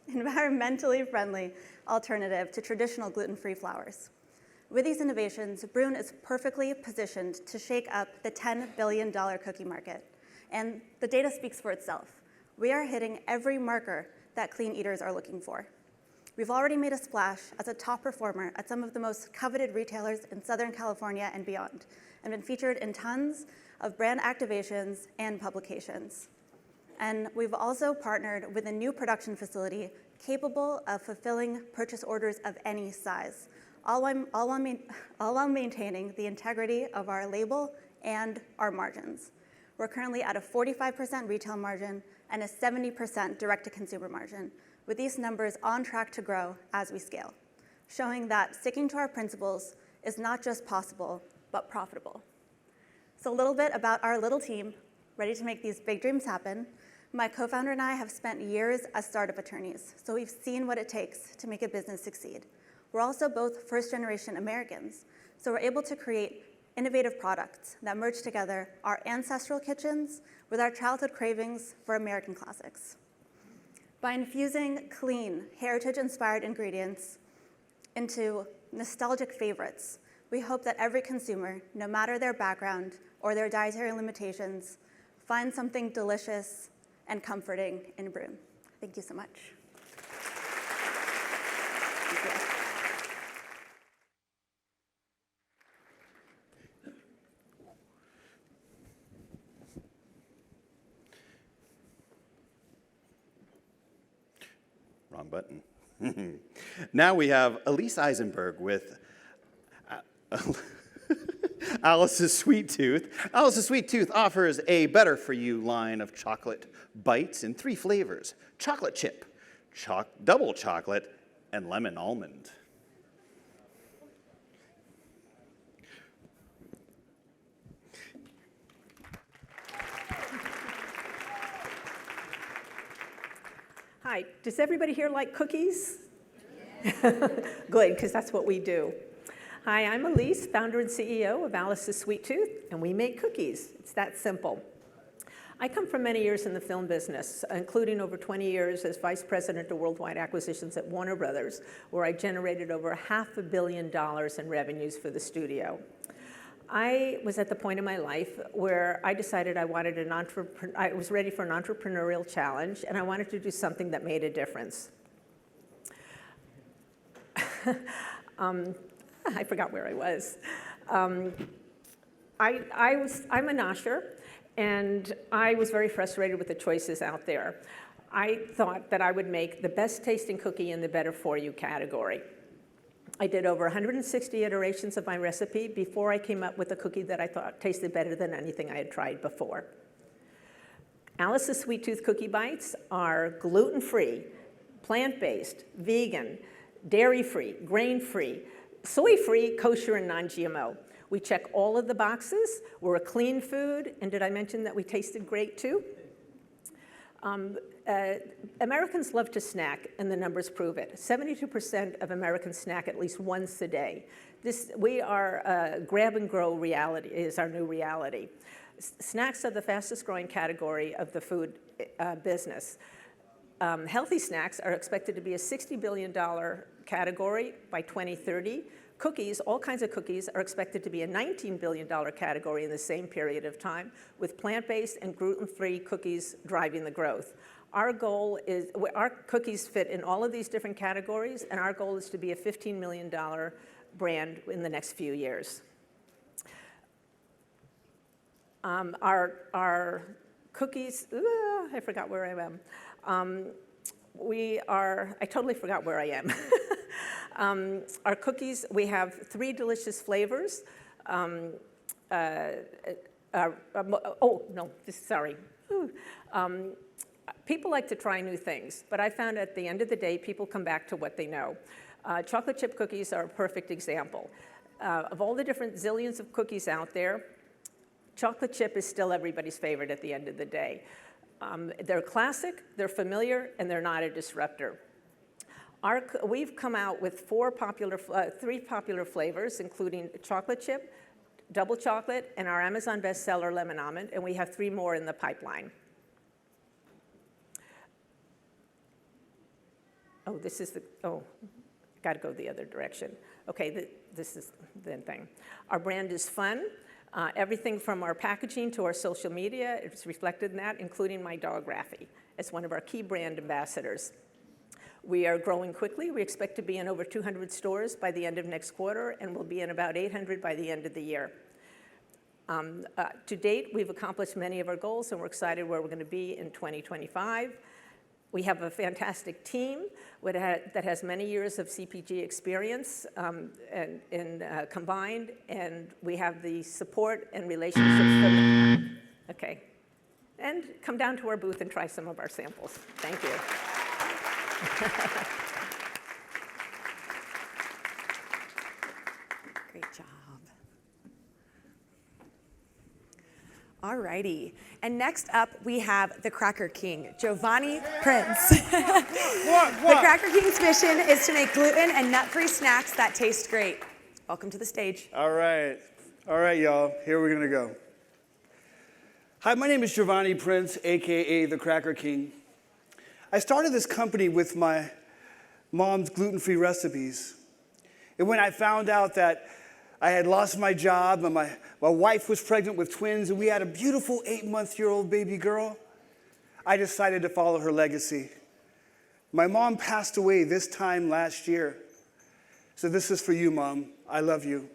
environmentally friendly alternative to traditional gluten-free flours. With these innovations, Brune is perfectly positioned to shake up the $10 billion cookie market. And the data speaks for itself. We are hitting every marker that clean eaters are looking for. We've already made a splash as a top performer at some of the most coveted retailers in Southern California and beyond, and been featured in tons of brand activations and publications. And we've also partnered with a new production facility capable of fulfilling purchase orders of any size, all while maintaining the integrity of our label and our margins. We're currently at a 45% retail margin and a 70% direct-to-consumer margin, with these numbers on track to grow as we scale, showing that sticking to our principles is not just possible, but profitable. So a little bit about our little team, ready to make these big dreams happen. My co-founder and I have spent years as startup attorneys, so we've seen what it takes to make a business succeed. We're also both first-generation Americans, so we're able to create innovative products that merge together our ancestral kitchens with our childhood cravings for American classics. By infusing clean, heritage-inspired ingredients into nostalgic favorites, we hope that every consumer, no matter their background or their dietary limitations, finds something delicious and comforting in Brune. Thank you so much. Thank you. wrong button. Now we have Elise Eisenberg with Alice's Sweet Tooth. Alice's Sweet Tooth offers a better for you line of chocolate bites in 3 flavors: chocolate chip, double chocolate, and lemon almond. Hi, does everybody here like cookies? Good, because that's what we do. Hi, I'm Elise, founder and CEO of Alice's Sweet Tooth, and we make cookies. It's that simple. I come from many years in the film business, including over 20 years as Vice President of Worldwide Acquisitions at Warner Brothers, where I generated over $500 million in revenues for the studio. I was at the point in my life where I decided I was ready for an entrepreneurial challenge, and I wanted to do something that made a difference. I forgot where I was. I'm a nosher, and I was very frustrated with the choices out there. I thought that I would make the best tasting cookie in the better for you category. I did over 160 iterations of my recipe before I came up with a cookie that I thought tasted better than anything I had tried before. Alice's Sweet Tooth Cookie Bites are gluten-free, plant-based, vegan, dairy-free, grain-free, soy-free, kosher, and non-GMO. We check all of the boxes. We're a clean food, and did I mention that we tasted great too? Americans love to snack, and the numbers prove it. 72% of Americans snack at least once a day. We are grab and grow reality is our new reality. Snacks are the fastest growing category of the food business. Healthy snacks are expected to be a $60 billion category by 2030. Cookies, all kinds of cookies, are expected to be a $19 billion category in the same period of time, with plant-based and gluten-free cookies driving the growth. Our goal is, our cookies fit in all of these different categories, and our goal is to be a $15 million brand in the next few years. Our cookies, I forgot where I am. I totally forgot where I am. Our cookies, we have 3 delicious flavors. People like to try new things, but I found at the end of the day, people come back to what they know. Chocolate chip cookies are a perfect example. Of all the different zillions of cookies out there, chocolate chip is still everybody's favorite at the end of the day. They're classic, they're familiar, and they're not a disruptor. We've come out with 3 popular flavors, including chocolate chip, double chocolate, and our Amazon bestseller lemon almond, and we have 3 more in the pipeline. Gotta go the other direction. Okay, this is the thing. Our brand is fun. Everything from our packaging to our social media, it's reflected in that, including my dog, Raffi, as one of our key brand ambassadors. We are growing quickly. We expect to be in over 200 stores by the end of next quarter, and we'll be in about 800 by the end of the year. To date, we've accomplished many of our goals, and we're excited where we're going to be in 2025. We have a fantastic team that has many years of CPG experience combined, and we have the support and relationships okay. And come down to our booth and try some of our samples. Thank you. Great job. All righty. And next up, we have the Cracker King, Giovanni Prince. The Cracker King's mission is to make gluten and nut-free snacks that taste great. Welcome to the stage. All right, y'all. Here we're gonna go. Hi, my name is Giovanni Prince, AKA the Cracker King. I started this company with my mom's gluten-free recipes. And when I found out that I had lost my job and my wife was pregnant with twins and we had a beautiful 8-month-old baby girl, I decided to follow her legacy. My mom passed away this time last year. So this is for you, Mom. I love you.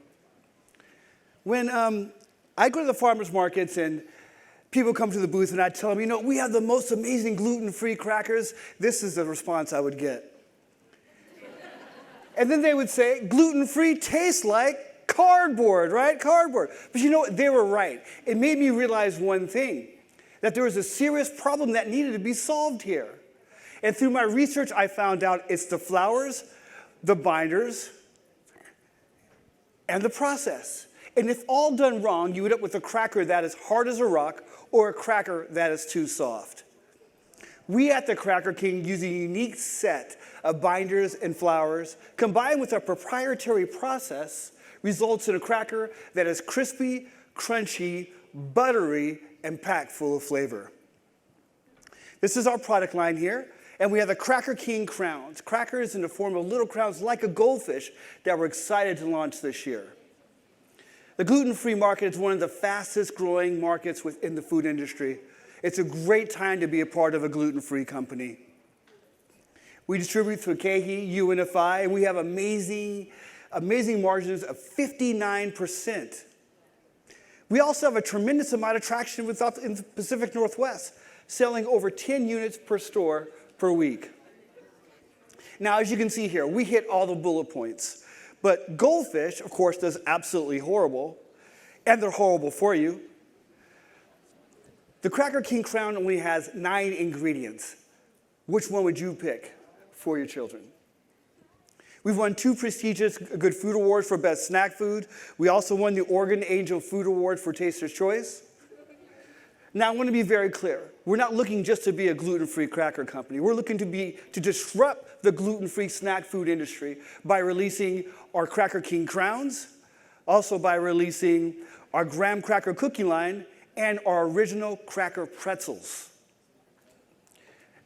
When I go to the farmers markets and people come to the booth and I tell them, we have the most amazing gluten-free crackers, this is the response I would get. And then they would say, gluten-free tastes like cardboard, right? Cardboard. But you know what? They were right. It made me realize one thing, that there was a serious problem that needed to be solved here. And through my research, I found out it's the flours, the binders, and the process. And if all done wrong, you end up with a cracker that is hard as a rock or a cracker that is too soft. We at the Cracker King use a unique set of binders and flours combined with our proprietary process results in a cracker that is crispy, crunchy, buttery, and packed full of flavor. This is our product line here, and we have the Cracker King crowns, crackers in the form of little crowns like a goldfish that we're excited to launch this year. The gluten-free market is one of the fastest growing markets within the food industry. It's a great time to be a part of a gluten-free company. We distribute through KeHE, UNFI, and we have amazing margins of 59%. We also have a tremendous amount of traction in the Pacific Northwest, selling over 10 units per store per week. Now, as you can see here, we hit all the bullet points. But goldfish, of course, does absolutely horrible, and they're horrible for you. The Cracker King crown only has 9 ingredients. Which one would you pick for your children? We've won 2 prestigious Good Food Awards for Best Snack Food. We also won the Oregon Angel Food Award for Taster's Choice. Now, I want to be very clear. We're not looking just to be a gluten-free cracker company. We're looking to disrupt the gluten-free snack food industry by releasing our Cracker King crowns, also by releasing our graham cracker cookie line, and our original cracker pretzels.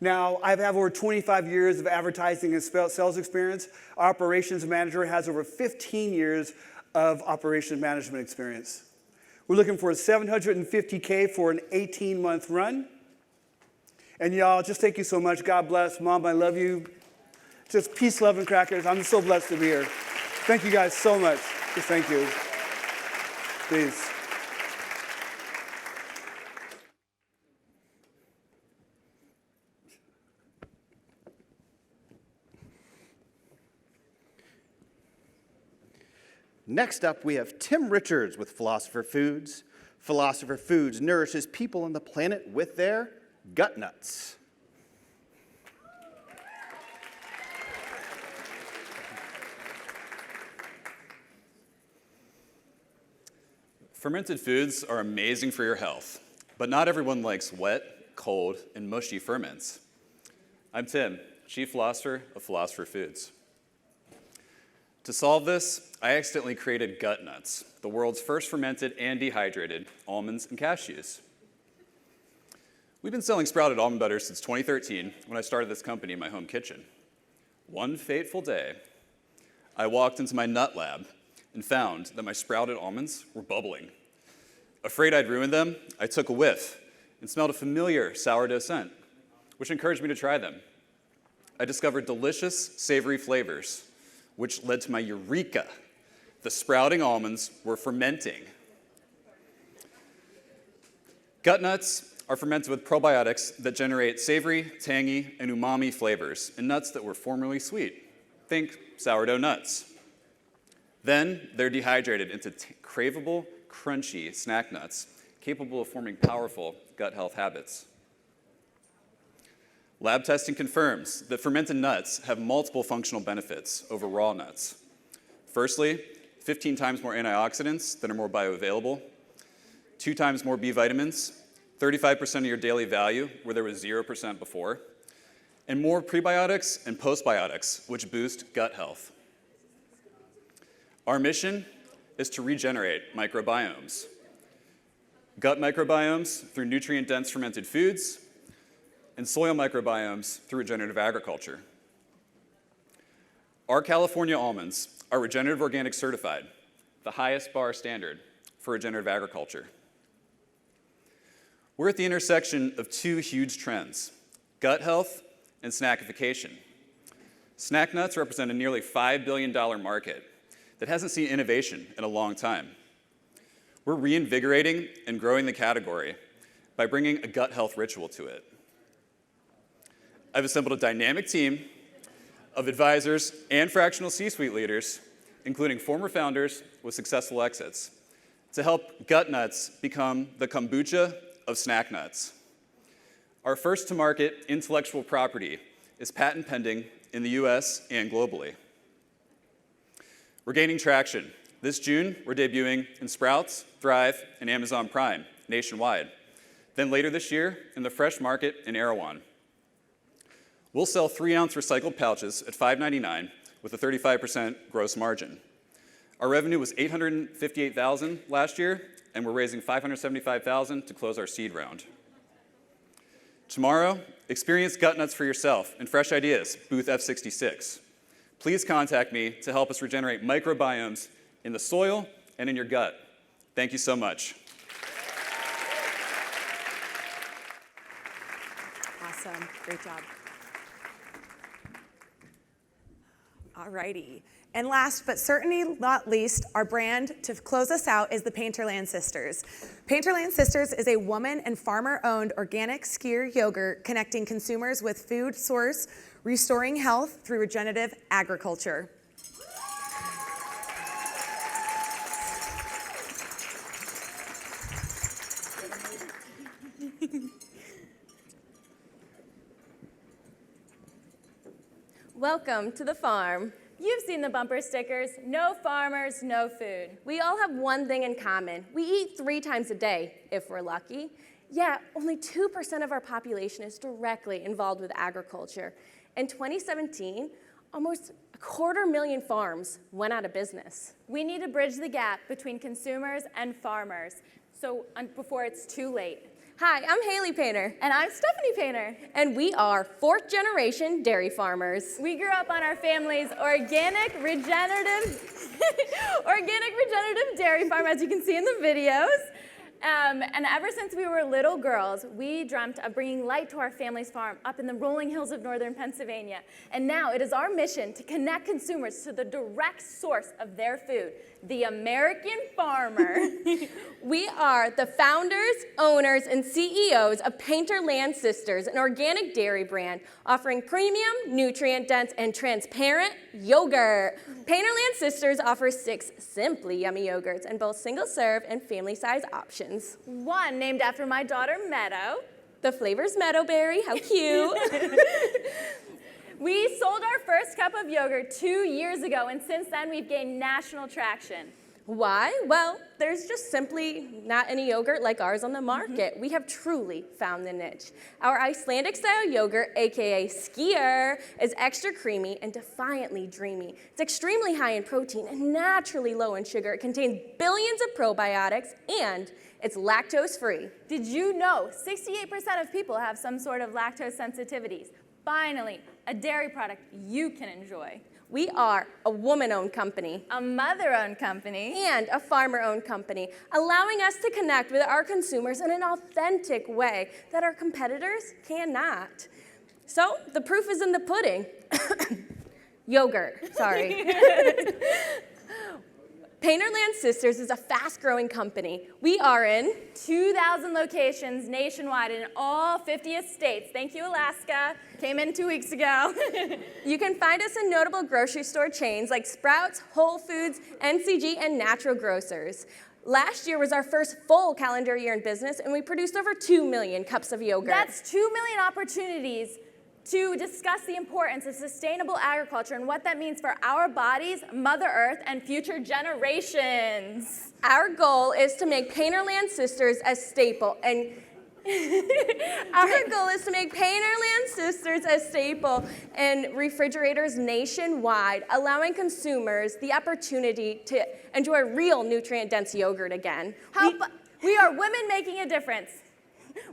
Now, I have over 25 years of advertising and sales experience. Our operations manager has over 15 years of operations management experience. We're looking for $750K for an 18-month run. And y'all, just thank you so much. God bless. Mom, I love you. Just peace, love, and crackers. I'm so blessed to be here. Thank you guys so much. Just thank you. Please. Next up, we have Tim Richards with Philosopher Foods. Philosopher Foods nourishes people on the planet with their gut nuts. Fermented foods are amazing for your health, but not everyone likes wet, cold, and mushy ferments. I'm Tim, Chief Philosopher of Philosopher Foods. To solve this, I accidentally created gut nuts, the world's first fermented and dehydrated almonds and cashews. We've been selling sprouted almond butter since 2013 when I started this company in my home kitchen. One fateful day, I walked into my nut lab and found that my sprouted almonds were bubbling. Afraid I'd ruined them, I took a whiff and smelled a familiar sourdough scent, which encouraged me to try them. I discovered delicious, savory flavors, which led to my eureka. The sprouting almonds were fermenting. Gut nuts are fermented with probiotics that generate savory, tangy, and umami flavors in nuts that were formerly sweet. Think sourdough nuts. Then they're dehydrated into craveable, crunchy snack nuts capable of forming powerful gut health habits. Lab testing confirms that fermented nuts have multiple functional benefits over raw nuts. Firstly, 15 times more antioxidants that are more bioavailable, 2 times more B vitamins, 35% of your daily value where there was 0% before, and more prebiotics and postbiotics, which boost gut health. Our mission is to regenerate microbiomes. Gut microbiomes through nutrient-dense fermented foods, and soil microbiomes through regenerative agriculture. Our California almonds are regenerative organic certified, the highest bar standard for regenerative agriculture. We're at the intersection of 2 huge trends, gut health and snackification. Snack nuts represent a nearly $5 billion market that hasn't seen innovation in a long time. We're reinvigorating and growing the category by bringing a gut health ritual to it. I've assembled a dynamic team of advisors and fractional C-suite leaders, including former founders with successful exits, to help gut nuts become the kombucha of snack nuts. Our first-to-market intellectual property is patent pending in the US and globally. We're gaining traction. This June, we're debuting in Sprouts, Thrive, and Amazon Prime nationwide. Then later this year, in the Fresh Market in Erewhon. We'll sell 3-ounce recycled pouches at $5.99 with a 35% gross margin. Our revenue was $858,000 last year, and we're raising $575,000 to close our seed round. Tomorrow, experience gut nuts for yourself in Fresh Ideas, booth F66. Please contact me to help us regenerate microbiomes in the soil and in your gut. Thank you so much. Awesome. Great job. All righty. And last but certainly not least, our brand to close us out is the Painterland Sisters. Painterland Sisters is a woman and farmer-owned organic skyr yogurt connecting consumers with food source, restoring health through regenerative agriculture. Welcome to the farm. You've seen the bumper stickers, no farmers, no food. We all have one thing in common. We eat 3 times a day, if we're lucky. Yet, only 2% of our population is directly involved with agriculture. In 2017, almost 250,000 farms went out of business. We need to bridge the gap between consumers and farmers before it's too late. Hi, I'm Haley Painter. And I'm Stephanie Painter. And we are 4th-generation dairy farmers. We grew up on our family's organic regenerative dairy farm, as you can see in the videos. And ever since we were little girls, we dreamt of bringing light to our family's farm up in the rolling hills of northern Pennsylvania. And now it is our mission to connect consumers to the direct source of their food, the American farmer. We are the founders, owners, and CEOs of Painterland Sisters, an organic dairy brand offering premium, nutrient-dense, and transparent yogurt. Painterland Sisters offers 6 simply yummy yogurts in both single-serve and family-size options. One named after my daughter, Meadow. The flavor's Meadowberry, how cute. We sold our first cup of yogurt 2 years ago, and since then we've gained national traction. Why? Well, there's just simply not any yogurt like ours on the market. We have truly found the niche. Our Icelandic-style yogurt, aka skyr, is extra creamy and defiantly dreamy. It's extremely high in protein and naturally low in sugar. It contains billions of probiotics, and it's lactose-free. Did you know 68% of people have some sort of lactose sensitivities? Finally, a dairy product you can enjoy. We are a woman-owned company, a mother-owned company, and a farmer-owned company, allowing us to connect with our consumers in an authentic way that our competitors cannot. So the proof is in the pudding. Yogurt, sorry. Painterland Sisters is a fast-growing company. We are in 2,000 locations nationwide in all 50 states. Thank you, Alaska. Came in 2 weeks ago. You can find us in notable grocery store chains like Sprouts, Whole Foods, NCG, and Natural Grocers. Last year was our first full calendar year in business, and we produced over 2 million cups of yogurt. That's 2 million opportunities to discuss the importance of sustainable agriculture and what that means for our bodies, Mother Earth, and future generations. Our goal is to make Painterland Sisters a staple, and our goal is to make Painterland Sisters a staple in refrigerators nationwide, allowing consumers the opportunity to enjoy real nutrient-dense yogurt again. We are women making a difference.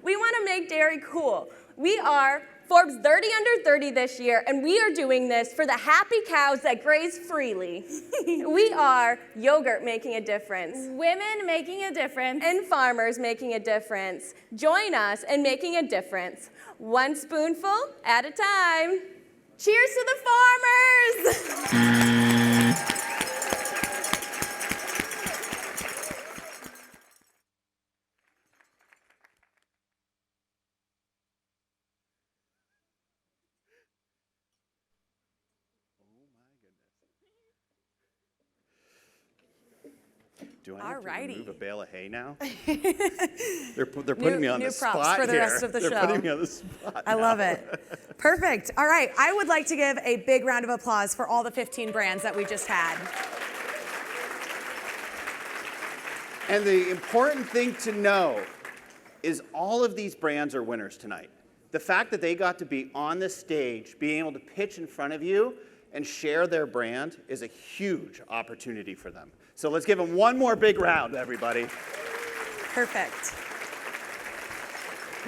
We want to make dairy cool. We are Forbes 30 Under 30 this year, and we are doing this for the happy cows that graze freely. We are yogurt making a difference. Women making a difference. And farmers making a difference. Join us in making a difference. One spoonful at a time. Cheers to the farmers! Do I have to remove a bale of hay now? They're putting New- me on new the props spot for the here. rest of the They're show. putting me on the spot. I love it. Perfect. All right. I would like to give a big round of applause for all the 15 brands that we just had. And the important thing to know is all of these brands are winners tonight. The fact that they got to be on this stage, being able to pitch in front of you and share their brand is a huge opportunity for them. So let's give them one more big round, everybody. Perfect.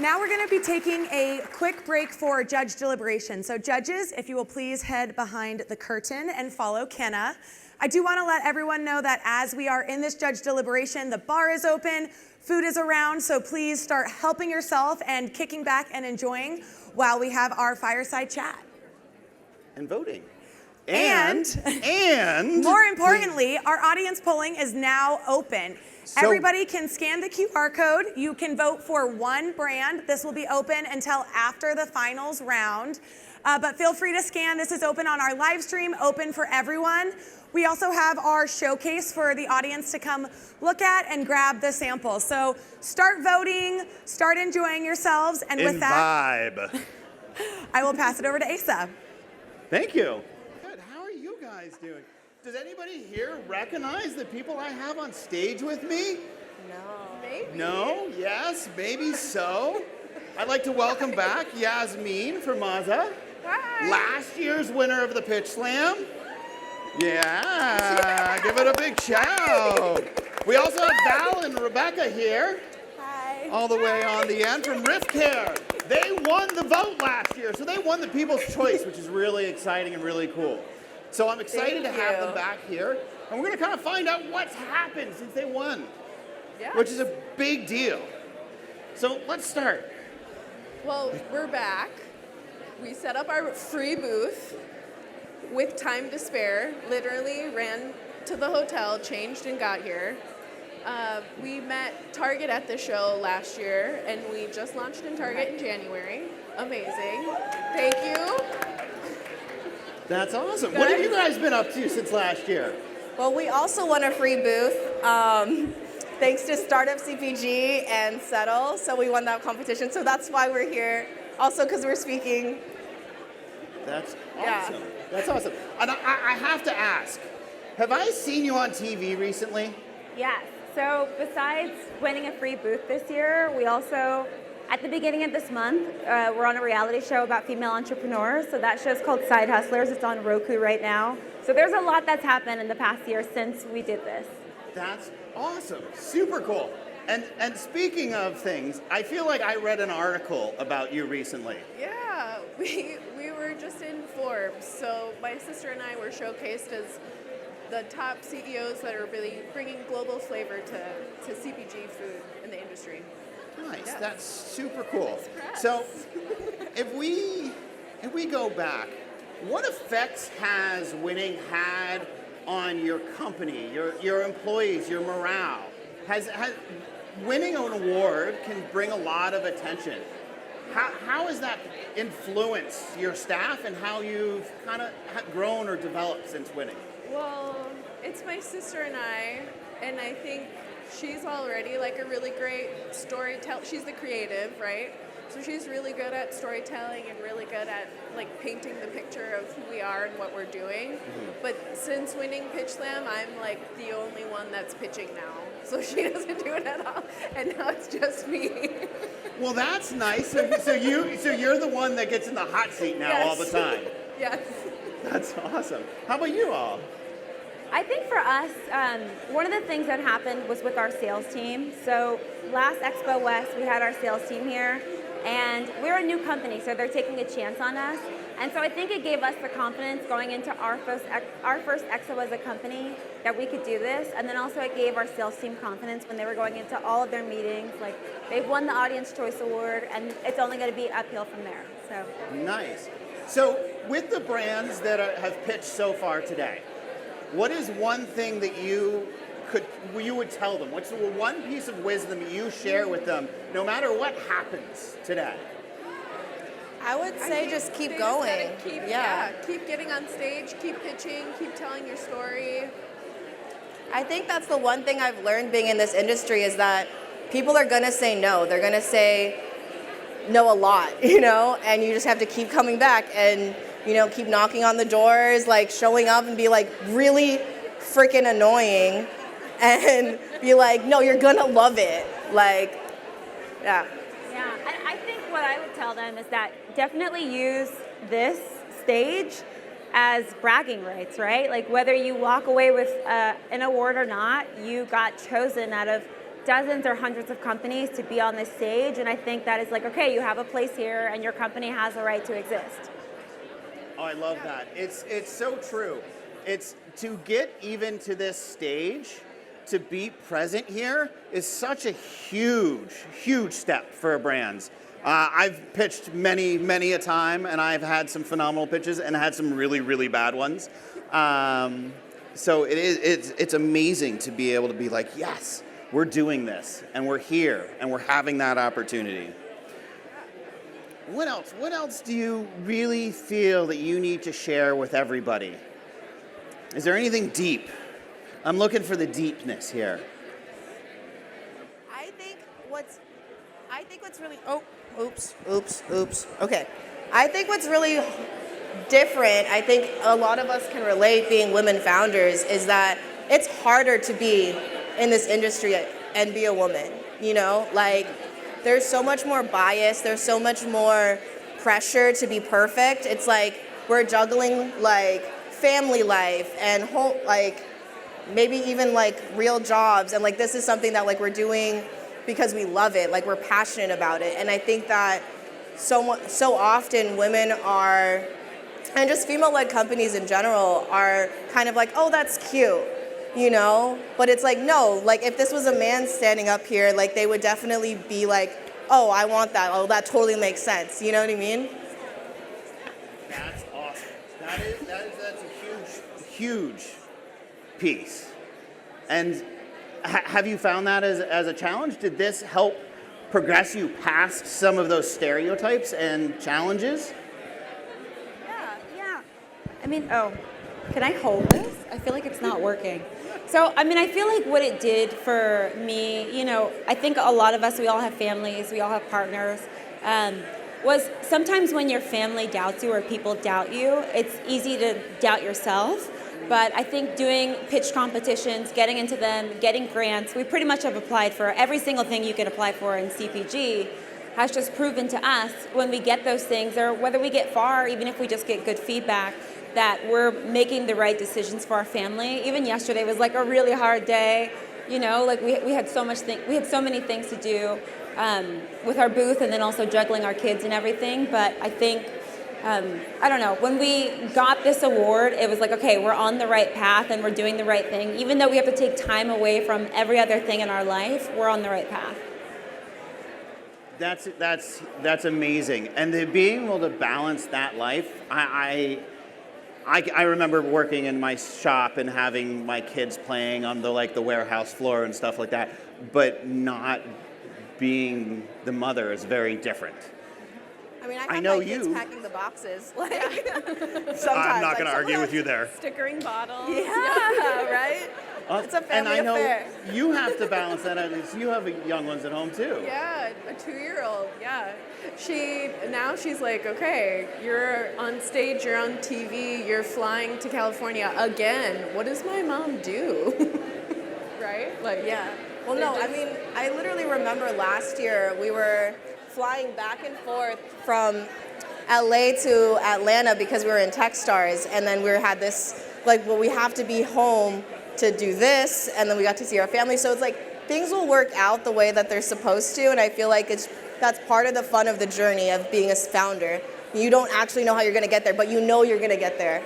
Now we're going to be taking a quick break for judge deliberation. So judges, if you will please head behind the curtain and follow Kenna. I do want to let everyone know that as we are in this judge deliberation, the bar is open, food is around, so please start helping yourself and kicking back and enjoying while we have our fireside chat. And voting. And more importantly, our audience polling is now open. Everybody can scan the QR code. You can vote for one brand. This will be open until after the finals round. But feel free to scan. This is open on our live stream, open for everyone. We also have our showcase for the audience to come look at and grab the sample. So start voting, start enjoying yourselves. And with that, vibe. I will pass it over to Asa. Thank you. Good. How are you guys doing? Does anybody here recognize the people I have on stage with me? No. Maybe. No? Yes? Maybe so? I'd like to welcome back Yasmin from Maza. Hi. Last year's winner of the Pitch Slam. Yeah, give it a big shout. We also have Val and Rebecca here. Hi. All the way on the end from Rift Care. They won the vote last year, so they won the People's Choice, which is really exciting and really cool. So I'm excited to have them back here, and we're going to kind of find out what's happened since they won, which is a big deal. So let's start. Well, we're back. We set up our free booth with time to spare. Literally ran to the hotel, changed, and got here. We met Target at the show last year, and we just launched in Target in January. Amazing. Thank you. That's awesome. What have you guys been up to since last year? Well, we also won a free booth thanks to Startup CPG and Settle. So we won that competition. So that's why we're here. Also because we're speaking. That's awesome. Yeah. That's awesome. And I have to ask, have I seen you on TV recently? Yes. So besides winning a free booth this year, we also, at the beginning of this month, we're on a reality show about female entrepreneurs. So that show's called Side Hustlers. It's on Roku right now. So there's a lot that's happened in the past year since we did this. That's awesome. Super cool. And speaking of things, I feel like I read an article about you recently. Yeah, we were just in Forbes. So my sister and I were showcased as the top CEOs that are really bringing global flavor to CPG food in the industry. Nice. Yes. That's super cool. So if we go back, what effects has winning had on your company, your employees, your morale? Has winning an award can bring a lot of attention. How has that influenced your staff and how you've kind of grown or developed since winning? Well, it's my sister and I think she's already like a really great storyteller. She's the creative, right? So she's really good at storytelling and really good at like painting the picture of who we are and what we're doing. Mm-hmm. But since winning Pitch Slam, I'm like the only one that's pitching now. So she doesn't do it at all, and now it's just me. Well, that's nice. So you're the one that gets in the hot seat now all the time. Yes. That's awesome. How about you all? I think for us, one of the things that happened was with our sales team. So last Expo West, we had our sales team here, and we're a new company, so they're taking a chance on us. And so I think it gave us the confidence going into our first Expo as a company that we could do this. And then also it gave our sales team confidence when they were going into all of their meetings. Like, they've won the Audience Choice Award, and it's only going to be uphill from there. So Nice. So with the brands that have pitched so far today, what is one thing that you would tell them? What's the one piece of wisdom you share with them, no matter what happens today? I would say just keep going. Keep getting on stage, keep pitching, keep telling your story. I think that's the one thing I've learned being in this industry is that people are gonna say no. They're gonna say no a lot, you know, and you just have to keep coming back and, you know, keep knocking on the doors, like showing up and be like really freaking annoying and be like, no, you're gonna love it. Like, yeah. Yeah, I think what I would tell them is that definitely use this stage as bragging rights, right? Like whether you walk away with an award or not, you got chosen out of dozens or hundreds of companies to be on this stage, and I think that is like, okay, you have a place here and your company has a right to exist. Oh, I love that. It's so true. It's to get even to this stage, to be present here is such a huge step for brands. I've pitched many a time, and I've had some phenomenal pitches and had some really bad ones. So it's amazing to be able to be like, yes, we're doing this, and we're here, and we're having that opportunity. What else? What else do you really feel that you need to share with everybody? Is there anything deep? I'm looking for the deepness here. I think what's really, oops. Okay. I think what's really different, I think a lot of us can relate being women founders, is that it's harder to be in this industry and be a woman, you know? Like, there's so much more bias, there's so much more pressure to be perfect. It's like we're juggling like family life and whole, like maybe even like real jobs, and like this is something that like we're doing because we love it, like we're passionate about it. And I think that so often women are, and just female-led companies in general are kind of like, oh, that's cute, you know? But it's like, no, like if this was a man standing up here, like they would definitely be like, oh, I want that. Oh, that totally makes sense. You know what I mean? That's awesome. That's a huge piece. And have you found that as a challenge? Did this help progress you past some of those stereotypes and challenges? Yeah. I mean, can I hold this? I feel like it's not working. So, I mean, I feel like what it did for me, you know, I think a lot of us, we all have families, we all have partners, was sometimes when your family doubts you or people doubt you, it's easy to doubt yourself. But I think doing pitch competitions, getting into them, getting grants, we pretty much have applied for every single thing you can apply for in CPG, has just proven to us when we get those things, or whether we get far, even if we just get good feedback, that we're making the right decisions for our family. Even yesterday was like a really hard day, you know, like we had so many things to do with our booth, and then also juggling our kids and everything. But I think, I don't know, when we got this award, it was like, okay, we're on the right path and we're doing the right thing. Even though we have to take time away from every other thing in our life, we're on the right path. That's amazing. And being able to balance that life, I remember working in my shop and having my kids playing on the warehouse floor and stuff like that, but not being the mother is very different. I mean, I know my kids packing the boxes. Like, sometimes. I'm not going to argue with you there. Stickering bottles. Yeah, right? It's a family affair. And I know you have to balance that out. You have young ones at home, too. Yeah, a 2-year-old, yeah. She's like, okay, you're on stage, you're on TV, you're flying to California again. What does my mom do? Right? Like, yeah. Well, no, I mean, I literally remember last year we were flying back and forth from LA to Atlanta because we were in Techstars, and then we had this, like, well, we have to be home to do this, and then we got to see our family. So it's like things will work out the way that they're supposed to, and I feel like that's part of the fun of the journey of being a founder. You don't actually know how you're going to get there, but you know you're going to get there.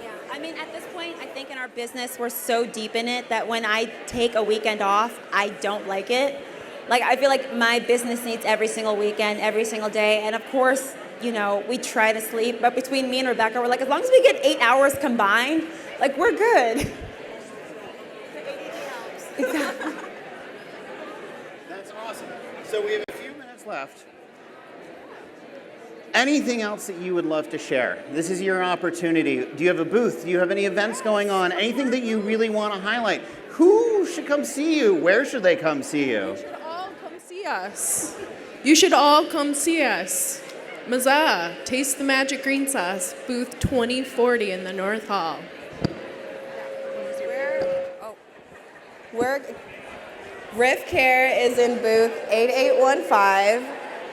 Yeah, I mean, at this point, I think in our business, we're so deep in it that when I take a weekend off, I don't like it. Like, I feel like my business needs every single weekend, every single day. And of course, you know, we try to sleep, but between me and Rebecca, we're like, as long as we get 8 hours combined, like, we're good. That's awesome. So we have a few minutes left. Anything else that you would love to share? This is your opportunity. Do you have a booth? Do you have any events going on? Anything that you really want to highlight? Who should come see you? Where should they come see you? You should all come see us. You should all come see us. Mazza, Taste the Magic Green Sauce, booth 2040 in the North Hall. Riff Care is in booth 8815.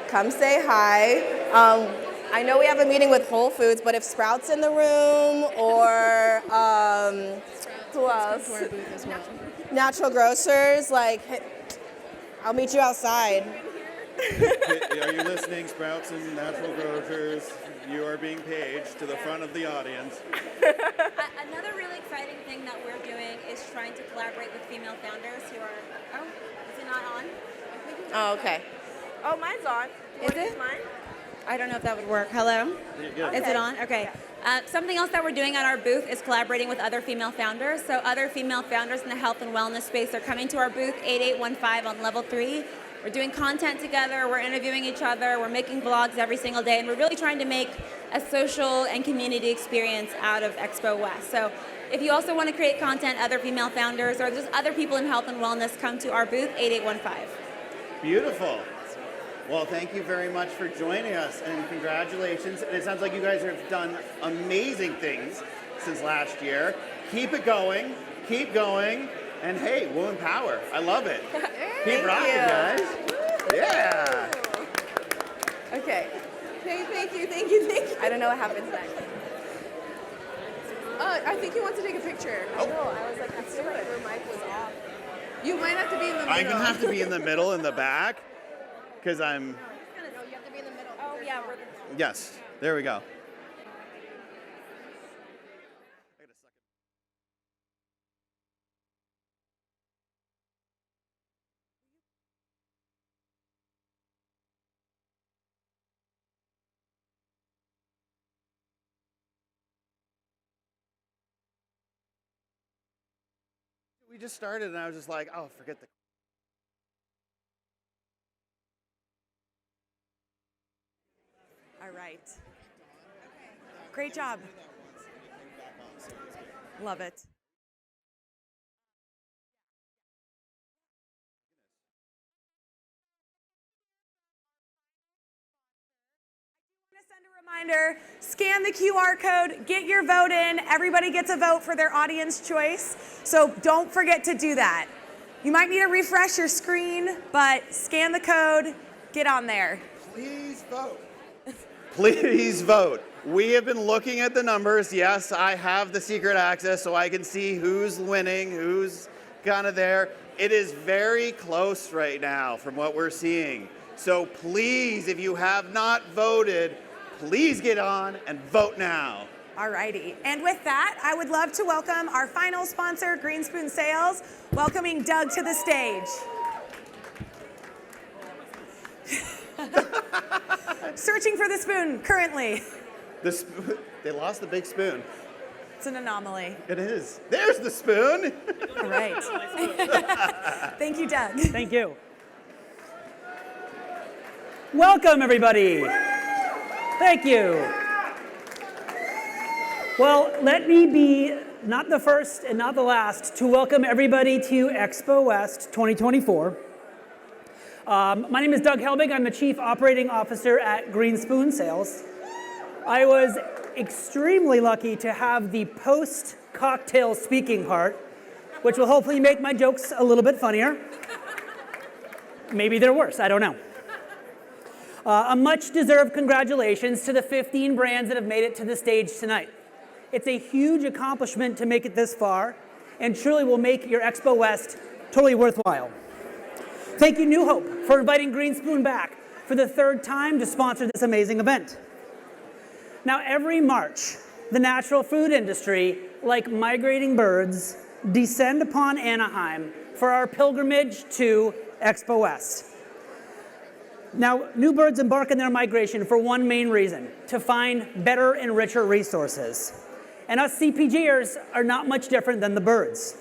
Come say hi. I know we have a meeting with Whole Foods, but if Sprouts in the room or who else? Natural Grocers, like, I'll meet you outside. Are you listening, Sprouts and Natural Grocers? You are being paged to the front of the audience. Another really exciting thing that we're doing is trying to collaborate with female founders who are, oh, is it not on? Oh, okay. Oh, mine's on. Is it? Mine? I don't know if that would work. Hello? Good. Is it on? Okay. Something else that we're doing at our booth is collaborating with other female founders. So other female founders in the health and wellness space are coming to our booth 8815 on level 3. We're doing content together, we're interviewing each other, we're making vlogs every single day, and we're really trying to make a social and community experience out of Expo West. So if you also want to create content, other female founders, or just other people in health and wellness, come to our booth 8815. Beautiful. Well, thank you very much for joining us, and congratulations. And it sounds like you guys have done amazing things since last year. Keep it going, and hey, woman power. I love it. Keep rocking, guys. Yeah. Okay. Thank you. I don't know what happens next. I think he wants to take a picture. I know. I was like, I feel like your mic was off. You might have to be in the middle. I'm gonna have to be in the middle, in the back, because I'm. No, you have to be in the middle. Oh, yeah. Yes. There we go. We just started, and I was just like, oh, forget the. All right. Great job. Love it. Send a reminder, scan the QR code, get your vote in. Everybody gets a vote for their audience choice, so don't forget to do that. You might need to refresh your screen, but scan the code, get on there. Please vote. Please vote. We have been looking at the numbers. Yes, I have the secret access so I can see who's winning, who's kind of there. It is very close right now from what we're seeing. So please, if you have not voted, please get on and vote now. Alrighty, and with that, I would love to welcome our final sponsor, Green Spoon Sales, welcoming Doug to the stage. Searching for the spoon, currently. They lost the big spoon. It's an anomaly. It is. There's the spoon. All right. Thank you, Doug. Thank you. Welcome, everybody. Thank you. Well, let me be not the first and not the last to welcome everybody to Expo West 2024. My name is Doug Helbig. I'm the Chief Operating Officer at Green Spoon Sales. I was extremely lucky to have the post-cocktail speaking part, which will hopefully make my jokes a little bit funnier. Maybe they're worse, I don't know. A much-deserved congratulations to the 15 brands that have made it to the stage tonight. It's a huge accomplishment to make it this far, and truly will make your Expo West totally worthwhile. Thank you, New Hope, for inviting Green Spoon back for the third time to sponsor this amazing event. Now, every March, the natural food industry, like migrating birds, descend upon Anaheim for our pilgrimage to Expo West. Now, new birds embark on their migration for one main reason: to find better and richer resources. And us CPGers are not much different than the birds.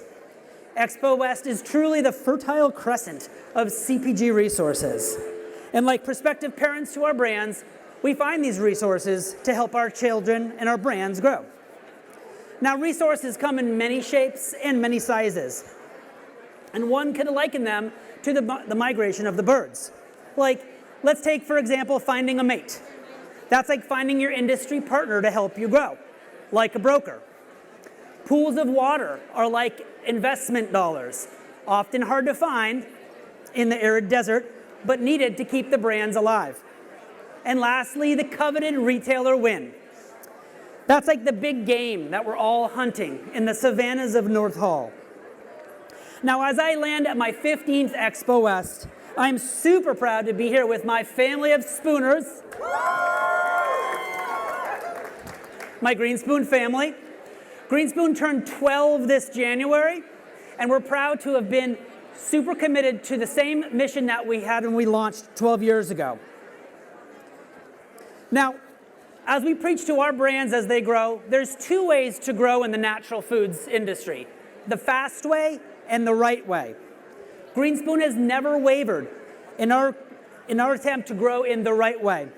Expo West is truly the fertile crescent of CPG resources. And like prospective parents to our brands, we find these resources to help our children and our brands grow. Now, resources come in many shapes and many sizes. And one could liken them to the migration of the birds. Like, let's take, for example, finding a mate. That's like finding your industry partner to help you grow, like a broker. Pools of water are like investment dollars, often hard to find in the arid desert, but needed to keep the brands alive. And lastly, the coveted retailer win. That's like the big game that we're all hunting in the savannas of North Hall. Now, as I land at my 15th Expo West, I'm super proud to be here with my family of Spooners, my Green Spoon family. Green Spoon turned 12 this January, and we're proud to have been super committed to the same mission that we had when we launched 12 years ago. Now, as we preach to our brands as they grow, there's two ways to grow in the natural foods industry: the fast way and the right way. Green Spoon has never wavered in our attempt to grow in the right way.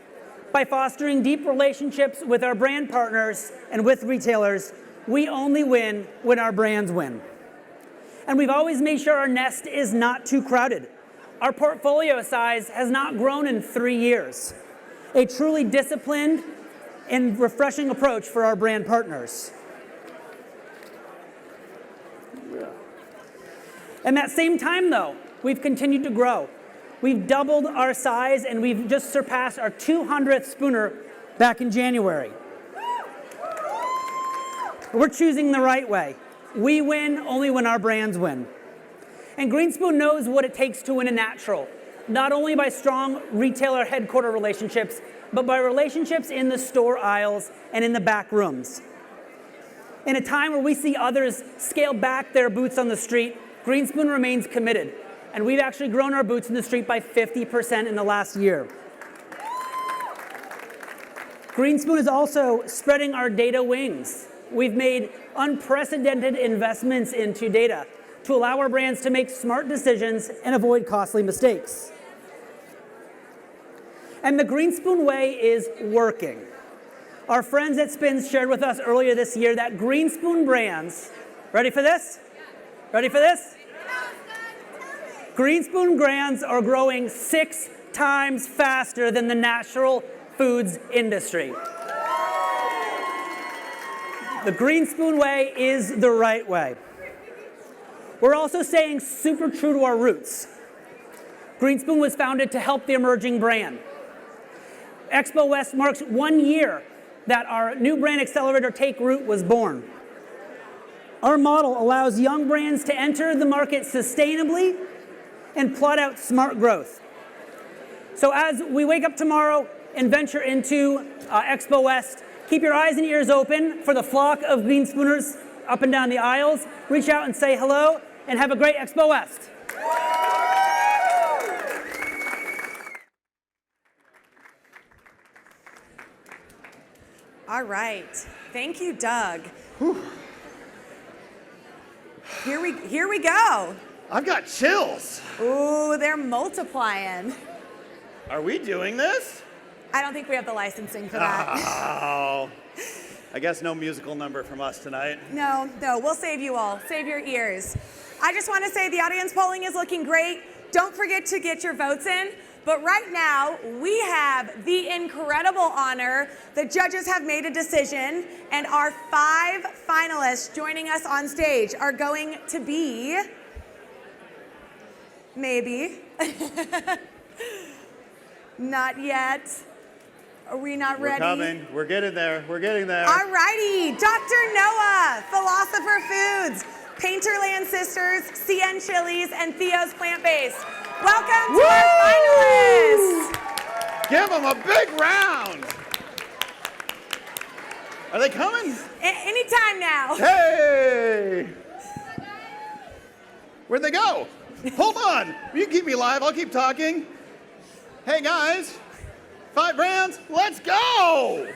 By fostering deep relationships with our brand partners and with retailers, we only win when our brands win. And we've always made sure our nest is not too crowded. Our portfolio size has not grown in 3 years. A truly disciplined and refreshing approach for our brand partners. And at that same time, though, we've continued to grow. We've doubled our size, and we've just surpassed our 200th Spooner back in January. We're choosing the right way. We win only when our brands win. And Green Spoon knows what it takes to win in natural, not only by strong retailer headquarter relationships, but by relationships in the store aisles and in the back rooms. In a time where we see others scale back their boots on the street, Green Spoon remains committed, and we've actually grown our boots in the street by 50% in the last year. Green Spoon is also spreading our data wings. We've made unprecedented investments into data to allow our brands to make smart decisions and avoid costly mistakes. And the Green Spoon way is working. Our friends at Spins shared with us earlier this year that Green Spoon brands, ready for this? Ready for this? Green Spoon brands are growing 6 times faster than the natural foods industry. The Green Spoon way is the right way. We're also staying super true to our roots. Green Spoon was founded to help the emerging brand. Expo West marks 1 year that our new brand accelerator Take Root was born. Our model allows young brands to enter the market sustainably and plot out smart growth. So as we wake up tomorrow and venture into Expo West, keep your eyes and ears open for the flock of Green Spooners up and down the aisles. Reach out and say hello, and have a great Expo West. All right. Thank you, Doug. Here we go. I've got chills. Ooh, they're multiplying. Are we doing this? I don't think we have the licensing for that. Oh. I guess no musical number from us tonight. No, we'll save you all. Save your ears. I just want to say the audience polling is looking great. Don't forget to get your votes in. But right now, we have the incredible honor. The judges have made a decision, and our 5 finalists joining us on stage are going to be, maybe, not yet. Are we not ready? We're coming. We're getting there. We're getting there. All righty. Dr. Noah, Philosopher Foods, Painterland Sisters, CN Chili's, and Theo's Plant-Based. Welcome to our finalists. Give them a big round. Are they coming? Anytime now. Hey! Where'd they go? Hold on. You keep me live. I'll keep talking. Hey, guys. 5 rounds. Let's go.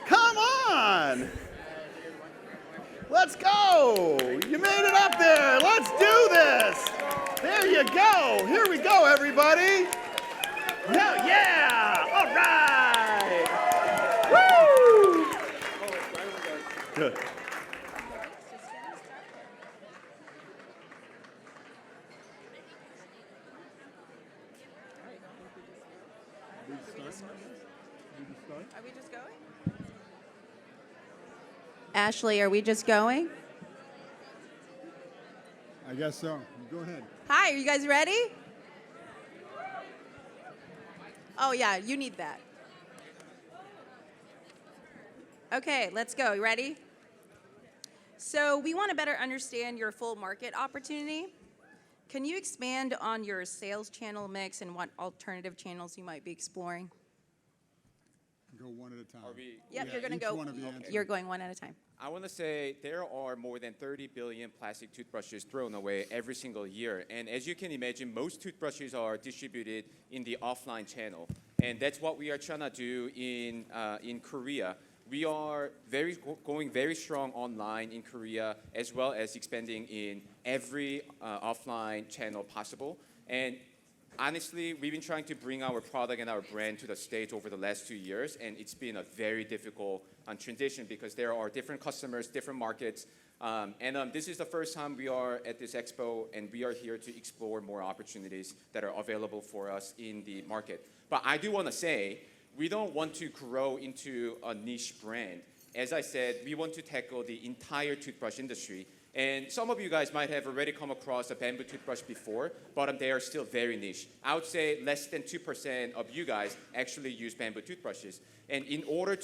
Come on. Let's go. You made it up there. Let's do this. There you go. Here we go, everybody. Hell yeah. All right. Woo. Good. Are we just going? Ashley, are we just going? I guess so. Go ahead. Hi, are you guys ready? Oh, yeah, you need that. Okay, let's go. You ready? So we want to better understand your full market opportunity. Can you expand on your sales channel mix and what alternative channels you might be exploring? Go one at a time. Yep, Yeah, you're going to each go. one of you answer. You're going one at a time. I want to say there are more than 30 billion plastic toothbrushes thrown away every single year. And as you can imagine, most toothbrushes are distributed in the offline channel. And that's what we are trying to do in Korea. We are going very strong online in Korea, as well as expanding in every offline channel possible. And honestly, we've been trying to bring our product and our brand to the States over the last 2 years, and it's been a very difficult transition because there are different customers, different markets. This is the first time we are at this expo, and we are here to explore more opportunities that are available for us in the market. But I do want to say, we don't want to grow into a niche brand. As I said, we want to tackle the entire toothbrush industry. And some of you guys might have already come across a bamboo toothbrush before, but they are still very niche. I would say less than 2% of you guys actually use bamboo toothbrushes. And in order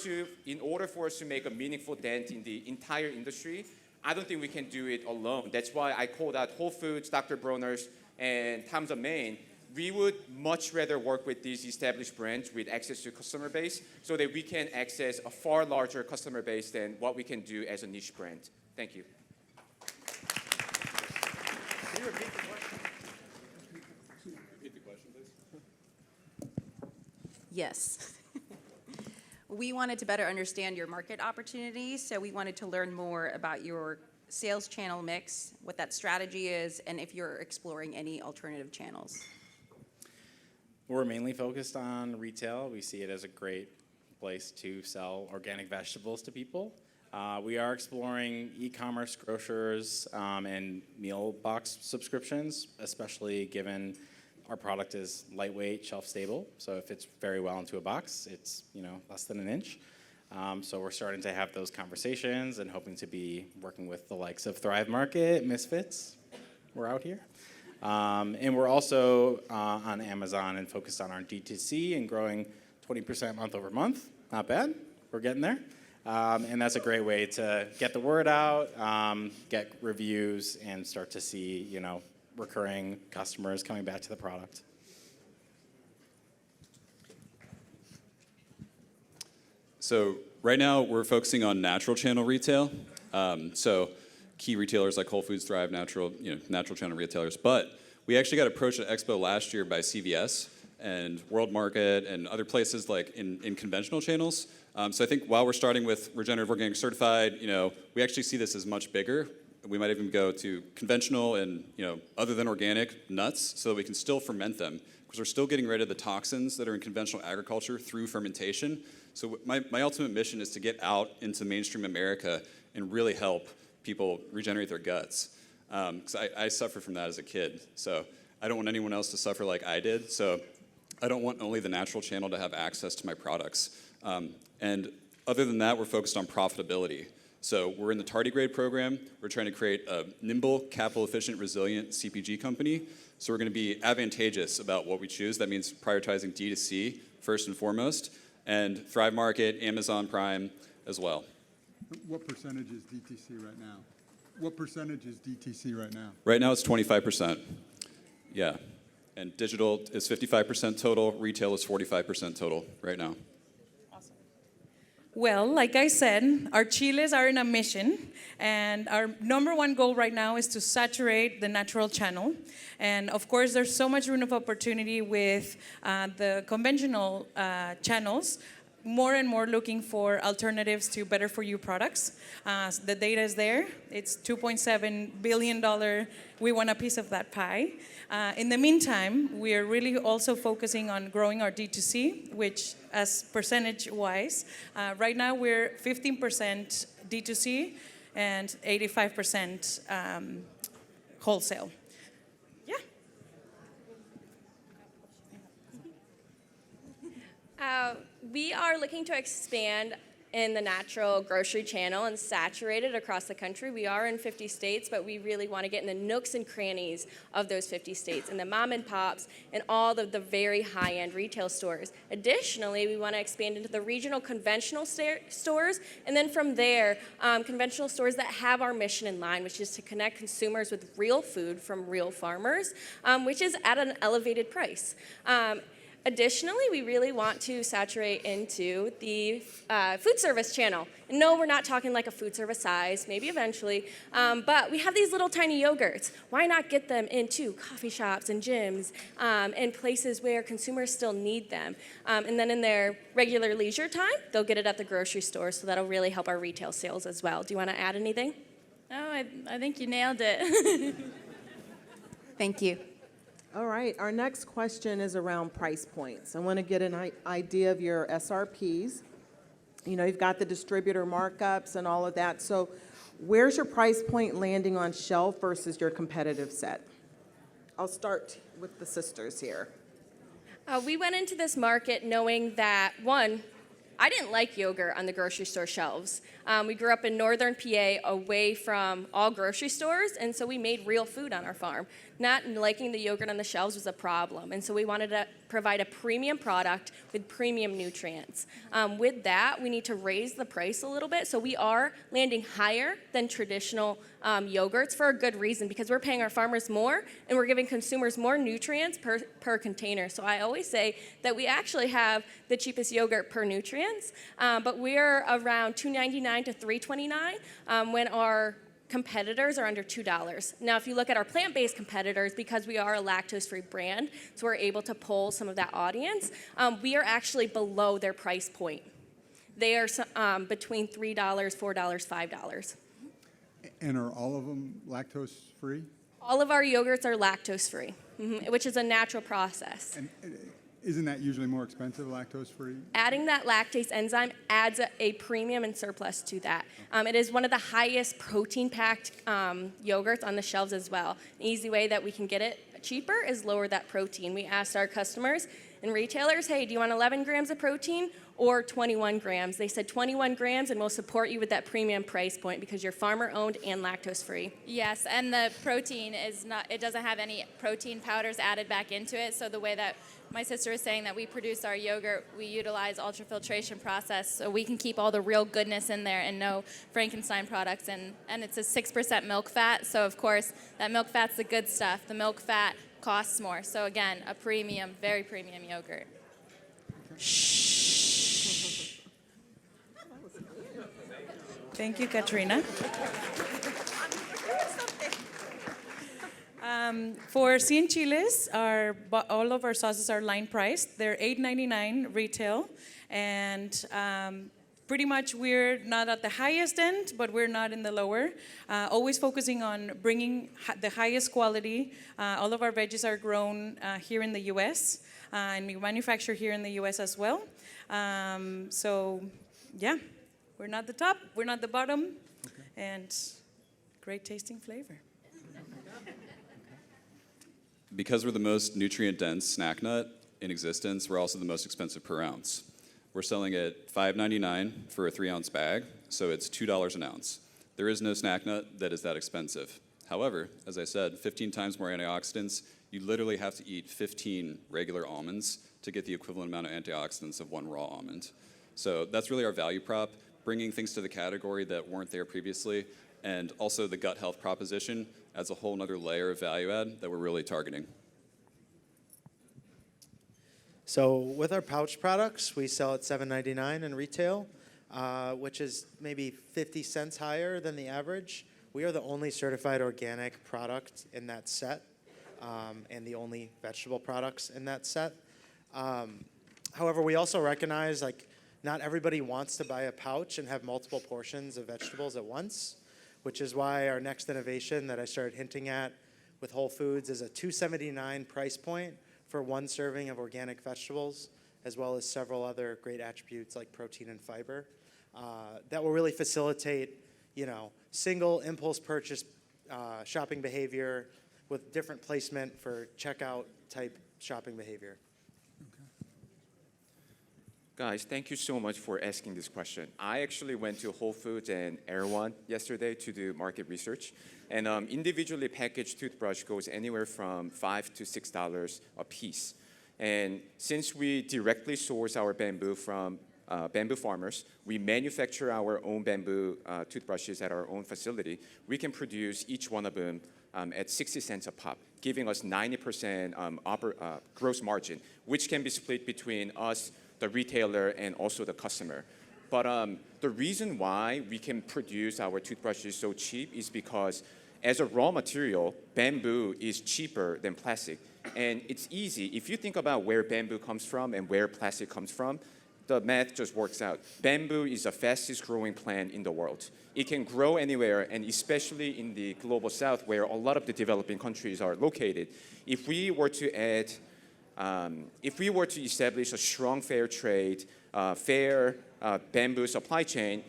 for us to make a meaningful dent in the entire industry, I don't think we can do it alone. That's why I called out Whole Foods, Dr. Bronner's, and Tom's of Maine. We would much rather work with these established brands with access to customer base so that we can access a far larger customer base than what we can do as a niche brand. Thank you. Can you repeat the question? Repeat the question, please. Yes. We wanted to better understand your market opportunity, so we wanted to learn more about your sales channel mix, what that strategy is, and if you're exploring any alternative channels. We're mainly focused on retail. We see it as a great place to sell organic vegetables to people. We are exploring e-commerce, grocers, and meal box subscriptions, especially given our product is lightweight, shelf-stable, so it fits very well into a box. It's less than an inch. So we're starting to have those conversations and hoping to be working with the likes of Thrive Market, Misfits. We're out here. And we're also on Amazon and focused on our D2C and growing 20% month over month. Not bad. We're getting there. And that's a great way to get the word out, get reviews, and start to see, recurring customers coming back to the product. So right now we're focusing on natural channel retail. So key retailers like Whole Foods, Thrive, natural channel retailers. But we actually got approached at Expo last year by CVS and World Market and other places like in conventional channels. So I think while we're starting with regenerative organic certified, we actually see this as much bigger. We might even go to conventional and other than organic nuts so that we can still ferment them because we're still getting rid of the toxins that are in conventional agriculture through fermentation. So my ultimate mission is to get out into mainstream America and really help people regenerate their guts. Because I suffered from that as a kid. So I don't want anyone else to suffer like I did. So I don't want only the natural channel to have access to my products. And other than that, we're focused on profitability. So we're in the tardigrade program. We're trying to create a nimble, capital-efficient, resilient CPG company. So we're going to be advantageous about what we choose. That means prioritizing D2C first and foremost, and Thrive Market, Amazon Prime as well. What percentage is DTC right now? What percentage is DTC right now? Right now it's 25%. Yeah. And digital is 55% total. Retail is 45% total right now. Well, like I said, our chiles are in a mission, and our number one goal right now is to saturate the natural channel. And of course, there's so much room of opportunity with the conventional channels, more and more looking for alternatives to better for you products. The data is there. It's $2.7 billion. We want a piece of that pie. In the meantime, we are really also focusing on growing our D2C, which as percentage-wise, right now we're 15% D2C and 85% wholesale. We are looking to expand in the natural grocery channel and saturate it across the country. We are in 50 states, but we really want to get in the nooks and crannies of those 50 states, and the mom and pops, and all of the very high-end retail stores. Additionally, we want to expand into the regional conventional stores, and then from there, conventional stores that have our mission in line, which is to connect consumers with real food from real farmers, which is at an elevated price. Additionally, we really want to saturate into the food service channel. And no, we're not talking like a food service size, maybe eventually, but we have these little tiny yogurts. Why not get them into coffee shops and gyms and places where consumers still need them? And then in their regular leisure time, they'll get it at the grocery store, so that'll really help our retail sales as well. Do you want to add anything? No, I think you nailed it. Thank you. All right, our next question is around price points. I want to get an idea of your SRPs. You know, you've got the distributor markups and all of that. So where's your price point landing on shelf versus your competitive set? I'll start with the sisters here. We went into this market knowing that, one, I didn't like yogurt on the grocery store shelves. We grew up in northern PA away from all grocery stores, and so we made real food on our farm. Not liking the yogurt on the shelves was a problem, and so we wanted to provide a premium product with premium nutrients. With that, we need to raise the price a little bit, so we are landing higher than traditional yogurts for a good reason, because we're paying our farmers more, and we're giving consumers more nutrients per container. So I always say that we actually have the cheapest yogurt per nutrients, but we're around $2.99 to $3.29 when our competitors are under $2. Now, if you look at our plant-based competitors, because we are a lactose-free brand, so we're able to pull some of that audience, we are actually below their price point. They are between $3, $4, $5. And are all of them lactose-free? All of our yogurts are lactose-free, which is a natural process. And isn't that usually more expensive, lactose-free? Adding that lactase enzyme adds a premium and surplus to that. It is one of the highest protein-packed yogurts on the shelves as well. An easy way that we can get it cheaper is lower that protein. We asked our customers and retailers, hey, do you want 11 grams of protein or 21 grams? They said 21 grams, and we'll support you with that premium price point because you're farmer-owned and lactose-free. Yes, and the protein is not, it doesn't have any protein powders added back into it, so the way that my sister was saying that we produce our yogurt, we utilize ultrafiltration process, so we can keep all the real goodness in there and no Frankenstein products. And it's a 6% milk fat, so of course that milk fat's the good stuff. The milk fat costs more. So again, a premium, very premium yogurt. Thank you, Katrina. For Cien Chiles, all of our sauces are line priced. They're $8.99 retail, and pretty much we're not at the highest end, but we're not in the lower. Always focusing on bringing the highest quality. All of our veggies are grown here in the U.S., and we manufacture here in the U.S. as well. So, yeah, we're not the top, we're not the bottom, and great tasting flavor. Because we're the most nutrient-dense snack nut in existence, we're also the most expensive per ounce. We're selling at $5.99 for a 3-ounce bag, so it's $2 an ounce. There is no snack nut that is that expensive. However, as I said, 15 times more antioxidants. You literally have to eat 15 regular almonds to get the equivalent amount of antioxidants of one raw almond. So that's really our value prop, bringing things to the category that weren't there previously, and also the gut health proposition adds a whole other layer of value add that we're really targeting. So with our pouch products, we sell at $7.99 in retail, which is maybe 50 cents higher than the average. We are the only certified organic product in that set, and the only vegetable products in that set. However, we also recognize not everybody wants to buy a pouch and have multiple portions of vegetables at once, which is why our next innovation that I started hinting at with Whole Foods is a $2.79 price point for one serving of organic vegetables, as well as several other great attributes like protein and fiber that will really facilitate, single impulse purchase shopping behavior with different placement for checkout type shopping behavior. Guys, thank you so much for asking this question. I actually went to Whole Foods and Erewhon yesterday to do market research. And individually packaged toothbrush goes anywhere from $5 to $6 a piece. And since we directly source our bamboo from bamboo farmers, we manufacture our own bamboo toothbrushes at our own facility, we can produce each one of them at 60 cents a pop, giving us 90% gross margin, which can be split between us, the retailer, and also the customer. But the reason why we can produce our toothbrushes so cheap is because as a raw material, bamboo is cheaper than plastic. And it's easy. If you think about where bamboo comes from and where plastic comes from, the math just works out. Bamboo is the fastest growing plant in the world. It can grow anywhere, and especially in the global south where a lot of the developing countries are located. If we were to establish a strong fair trade, fair bamboo supply chain,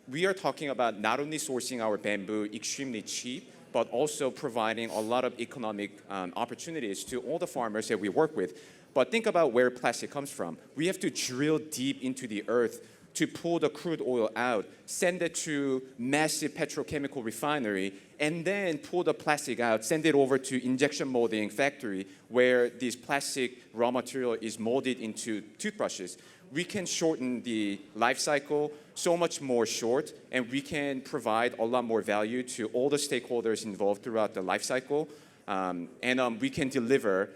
we are talking about not only sourcing our bamboo extremely cheap, but also providing a lot of economic opportunities to all the farmers that we work with. But think about where plastic comes from. We have to drill deep into the earth to pull the crude oil out, send it to massive petrochemical refinery, and then pull the plastic out, send it over to injection molding factory where this plastic raw material is molded into toothbrushes. We can shorten the life cycle so much more short, and we can provide a lot more value to all the stakeholders involved throughout the life cycle. And we can deliver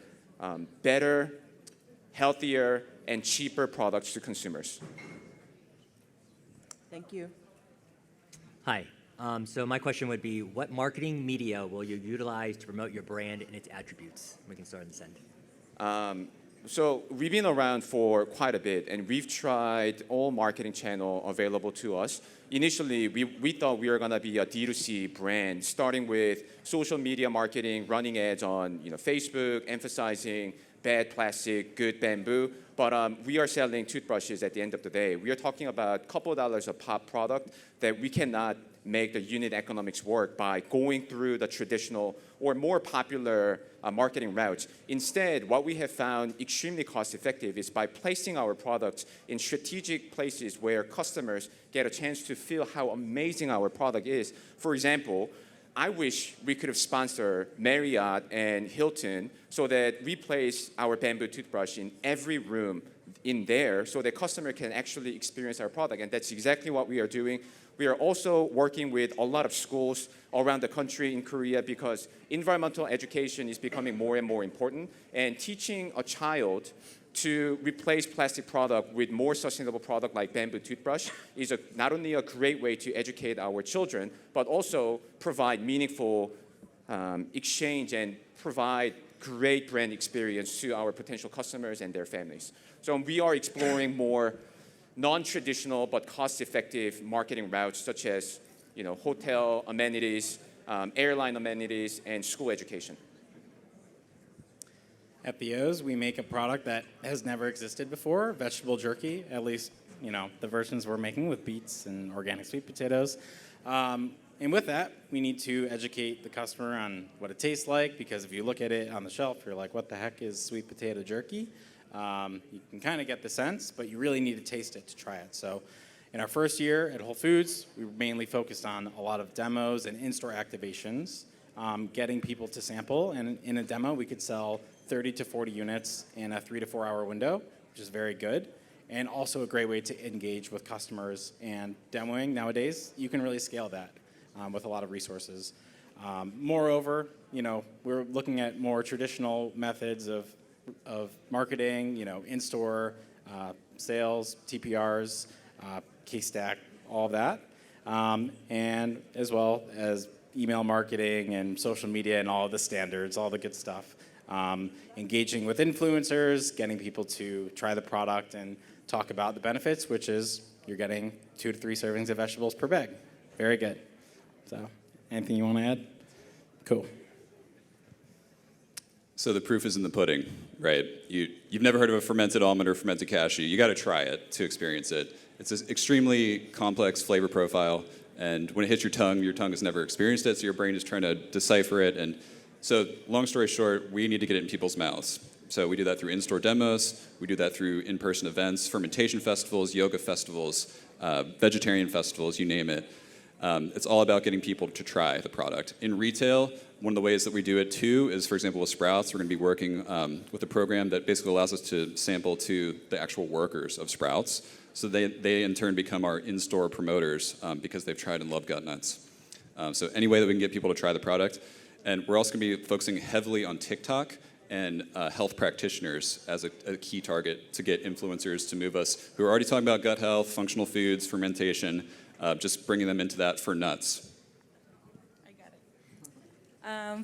better, healthier, and cheaper products to consumers. Thank you. Hi. So my question would be, what marketing media will you utilize to promote your brand and its attributes? We can start on this end. So we've been around for quite a bit, and we've tried all marketing channel available to us. Initially, we thought we were going to be a D2C brand, starting with social media marketing, running ads on Facebook, emphasizing bad plastic, good bamboo. But we are selling toothbrushes at the end of the day. We are talking about a couple of dollars a pop product that we cannot make the unit economics work by going through the traditional or more popular marketing routes. Instead, what we have found extremely cost-effective is by placing our products in strategic places where customers get a chance to feel how amazing our product is. For example, I wish we could have sponsored Marriott and Hilton so that we place our bamboo toothbrush in every room in there so that customer can actually experience our product. And that's exactly what we are doing. We are also working with a lot of schools around the country in Korea because environmental education is becoming more and more important. And teaching a child to replace plastic product with more sustainable product like bamboo toothbrush is not only a great way to educate our children, but also provide meaningful exchange and provide great brand experience to our potential customers and their families. So we are exploring more non-traditional but cost-effective marketing routes such as hotel amenities, airline amenities, and school education. At Theo's, we make a product that has never existed before, vegetable jerky, at least the versions we're making with beets and organic sweet potatoes. And with that, we need to educate the customer on what it tastes like, because if you look at it on the shelf, you're like, what the heck is sweet potato jerky? You can kind of get the sense, but you really need to taste it to try it. So in our first year at Whole Foods, we were mainly focused on a lot of demos and in-store activations, getting people to sample. And in a demo, we could sell 30 to 40 units in a 3 to 4 hour window, which is very good. And also a great way to engage with customers. And demoing nowadays, you can really scale that with a lot of resources. Moreover, we're looking at more traditional methods of marketing, in-store sales, TPRs, case stack, all of that, and as well as email marketing and social media and all of the standards, all the good stuff. Engaging with influencers, getting people to try the product and talk about the benefits, which is you're getting 2 to 3 servings of vegetables per bag. Very good. So, anything you want to add? Cool. So the proof is in the pudding, right? You've never heard of a fermented almond or fermented cashew. You got to try it to experience it. It's an extremely complex flavor profile, and when it hits your tongue has never experienced it, so your brain is trying to decipher it. And so long story short, we need to get it in people's mouths. So we do that through in-store demos, we do that through in-person events, fermentation festivals, yoga festivals, vegetarian festivals, you name it. It's all about getting people to try the product. In retail, one of the ways that we do it too is, for example, with Sprouts, we're going to be working with a program that basically allows us to sample to the actual workers of Sprouts. So they in turn become our in-store promoters because they've tried and love gut nuts. So any way that we can get people to try the product. And we're also going to be focusing heavily on TikTok and health practitioners as a key target to get influencers to move us who are already talking about gut health, functional foods, fermentation, just bringing them into that for nuts.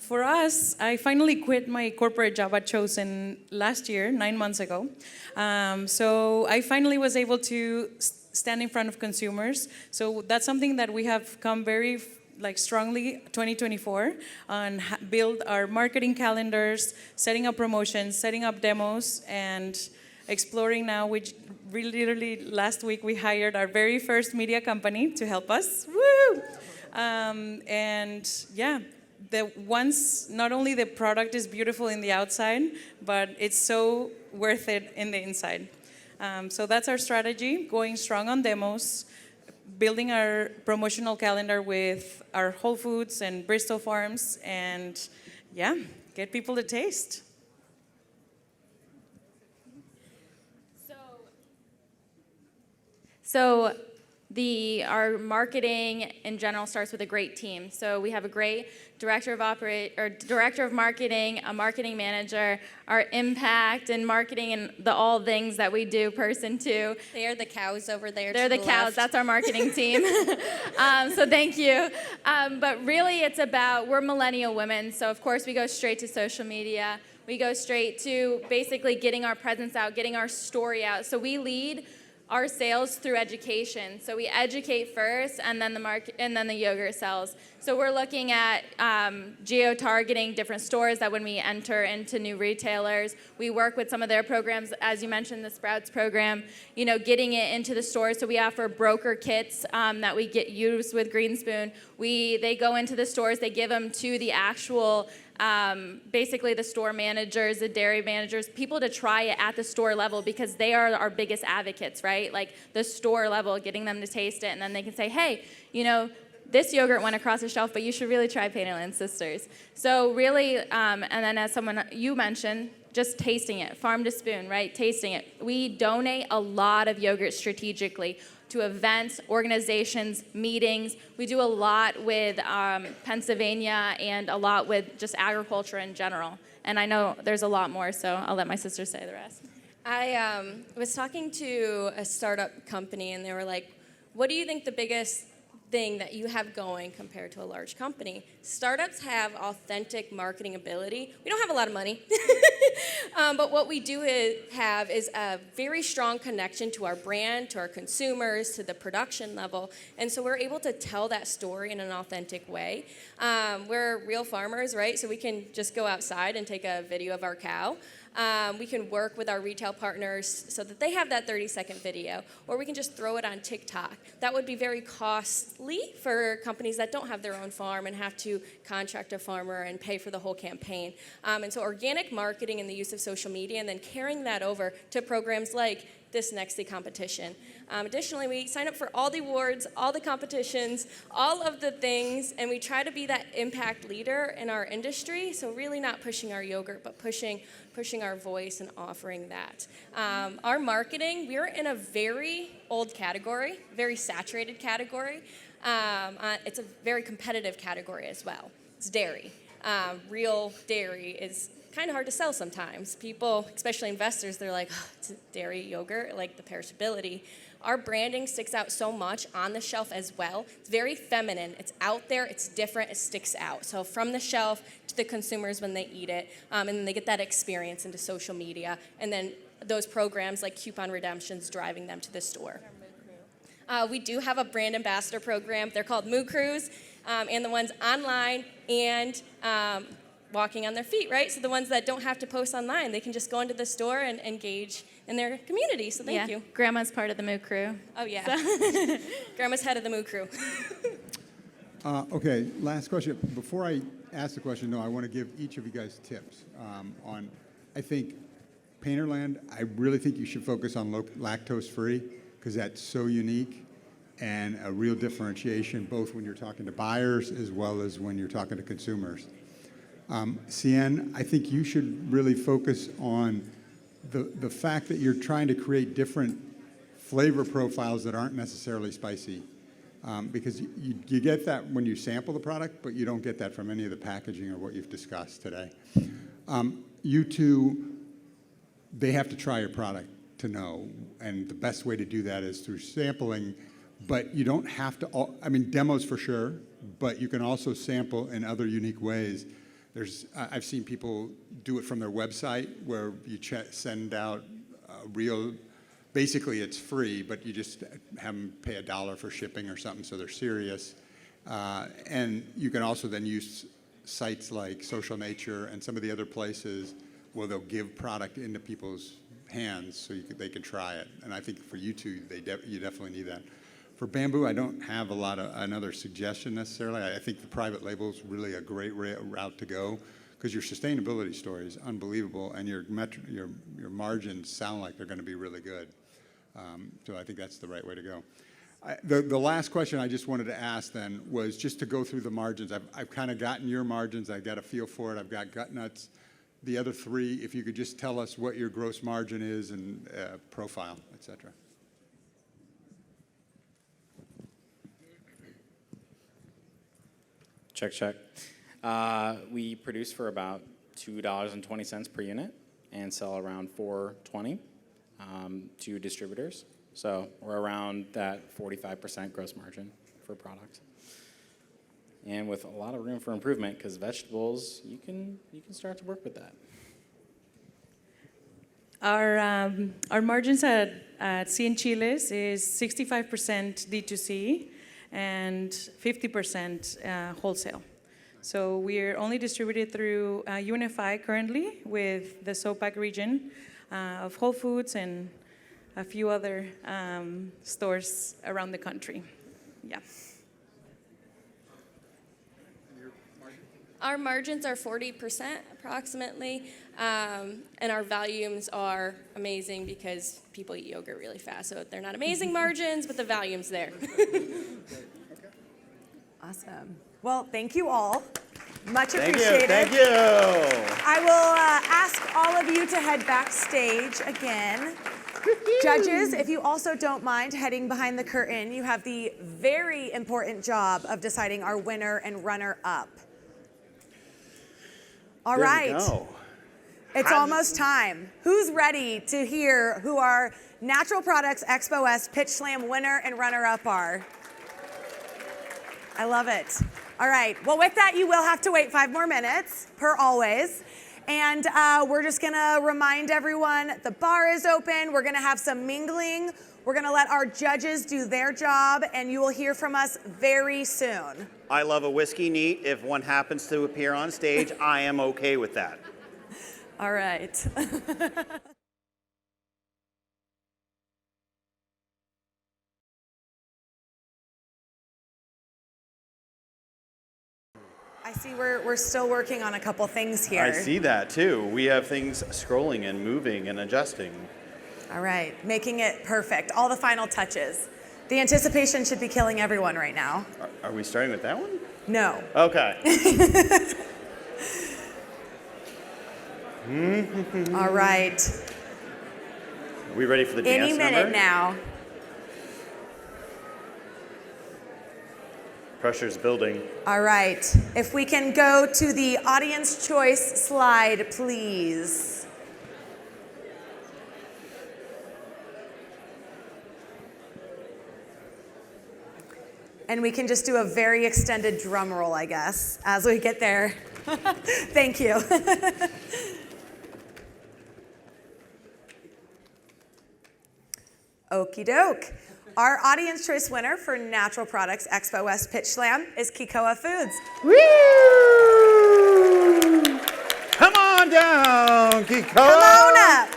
For us, I finally quit my corporate job at Chosen last year, 9 months ago. So I finally was able to stand in front of consumers. So that's something that we have come very strongly 2024 on build our marketing calendars, setting up promotions, setting up demos, and exploring now, which literally last week we hired our very first media company to help us. Woo! And yeah, not only the product is beautiful in the outside, but it's so worth it in the inside. So that's our strategy, going strong on demos, building our promotional calendar with our Whole Foods and Bristol Farms, and yeah, get people to taste. So our marketing in general starts with a great team. So we have a great director of marketing, a marketing manager, our impact and marketing and the all things that we do person too. They are the cows over there. They're the cows. Left. That's our marketing team. So thank you. But really, it's about we're millennial women. So of course we go straight to social media. We go straight to basically getting our presence out, getting our story out. So we lead our sales through education. So we educate first, and then the yogurt sells. So we're looking at geo-targeting different stores that when we enter into new retailers, we work with some of their programs, as you mentioned, the Sprouts program, getting it into the stores. So we offer broker kits that we get used with Green Spoon. They go into the stores, they give them to the actual basically the store managers, the dairy managers, people to try it at the store level because they are our biggest advocates, right? Like the store level, getting them to taste it, and then they can say, hey, this yogurt went across the shelf, but you should really try Painterland Sisters. So really, and then as you mentioned, just tasting it, farm to spoon, right? Tasting it. We donate a lot of yogurt strategically to events, organizations, meetings. We do a lot with Pennsylvania and a lot with just agriculture in general. And I know there's a lot more, so I'll let my sister say the rest. I was talking to a startup company, and they were like, what do you think the biggest thing that you have going compared to a large company? Startups have authentic marketing ability. We don't have a lot of money, but what we do have is a very strong connection to our brand, to our consumers, to the production level, and so we're able to tell that story in an authentic way. We're real farmers, right? So we can just go outside and take a video of our cow. We can work with our retail partners so that they have that 30-second video, or we can just throw it on TikTok. That would be very costly for companies that don't have their own farm and have to contract a farmer and pay for the whole campaign. And so organic marketing and the use of social media, and then carrying that over to programs like this Nextly competition. Additionally, we sign up for all the awards, all the competitions, all of the things, and we try to be that impact leader in our industry, so really not pushing our yogurt, but pushing our voice and offering that. Our marketing, we're in a very old category, very saturated category. It's a very competitive category as well. It's dairy. Real dairy is kind of hard to sell sometimes. People, especially investors, they're like, oh, it's a dairy yogurt, like the perishability. Our branding sticks out so much on the shelf as well. It's very feminine. It's out there. It's different. It sticks out. So from the shelf to the consumers when they eat it, and then they get that experience into social media, and then those programs like coupon redemptions driving them to the store. We do have a brand ambassador program. They're called Moo Crews, and the ones online and walking on their feet, right? So the ones that don't have to post online, they can just go into the store and engage in their community. So thank you. Grandma's part of the Moo Crew. Oh yeah, Grandma's head of the Moo Crew. Okay, last question. Before I ask the question, no, I want to give each of you guys tips on, I think, Painterland, I really think you should focus on lactose-free because that's so unique and a real differentiation both when you're talking to buyers as well as when you're talking to consumers. CN, I think you should really focus on the fact that you're trying to create different flavor profiles that aren't necessarily spicy. Because you get that when you sample the product, but you don't get that from any of the packaging or what you've discussed today. You two, they have to try your product to know, and the best way to do that is through sampling, but you don't have to, I mean, demos for sure, but you can also sample in other unique ways. I've seen people do it from their website where you send out real, basically it's free, but you just have them pay $1 for shipping or something, so they're serious. And you can also then use sites like Social Nature and some of the other places where they'll give product into people's hands so they can try it. And I think for you two, you definitely need that. For Bamboo, I don't have another suggestion necessarily. I think the private label is really a great route to go because your sustainability story is unbelievable and your margins sound like they're going to be really good. So I think that's the right way to go. The last question I just wanted to ask then was just to go through the margins. I've kind of gotten your margins. I've got a feel for it. I've got gut nuts. The other three, if you could just tell us what your gross margin is and profile, et cetera. Check, check. We produce for about $2.20 per unit and sell around $4.20 to distributors. So we're around that 45% gross margin for product. And with a lot of room for improvement because vegetables, you can start to work with that. Our margins at CN Chiles is 65% D2C and 50% wholesale. So we're only distributed through UNFI currently with the SOPAC region of Whole Foods and a few other stores around the country. Yeah. Our margins are 40% approximately, and our volumes are amazing because people eat yogurt really fast. So they're not amazing margins, but the volume's there. Awesome. Well, thank you all. Much appreciated. Thank you. I will ask all of you to head backstage again. Judges, if you also don't mind heading behind the curtain, you have the very important job of deciding our winner and runner-up. All right. It's almost time. Who's ready to hear who our Natural Products Expo West Pitch Slam winner and runner-up are? I love it. All right. Well, with that, you will have to wait 5 more minutes, per always. And we're just going to remind everyone the bar is open. We're going to have some mingling. We're going to let our judges do their job, and you will hear from us very soon. I love a whiskey neat. If one happens to appear on stage, I am okay with that. All right. I see we're still working on a couple things here. I see that too. We have things scrolling and moving and adjusting. All right, making it perfect. All the final touches. The anticipation should be killing everyone right now. Are we starting with that one? No. Okay. All right. Are we ready for the dance Any minute number? now. Pressure's building. All right. If we can go to the audience choice slide, please. And we can just do a very extended drum roll, I guess, as we get there. Thank you. Okie doke. Our audience choice winner for Natural Products Expo West Pitch Slam is Kikoa Foods. Woo! Come on down, Kikoa. Come on up.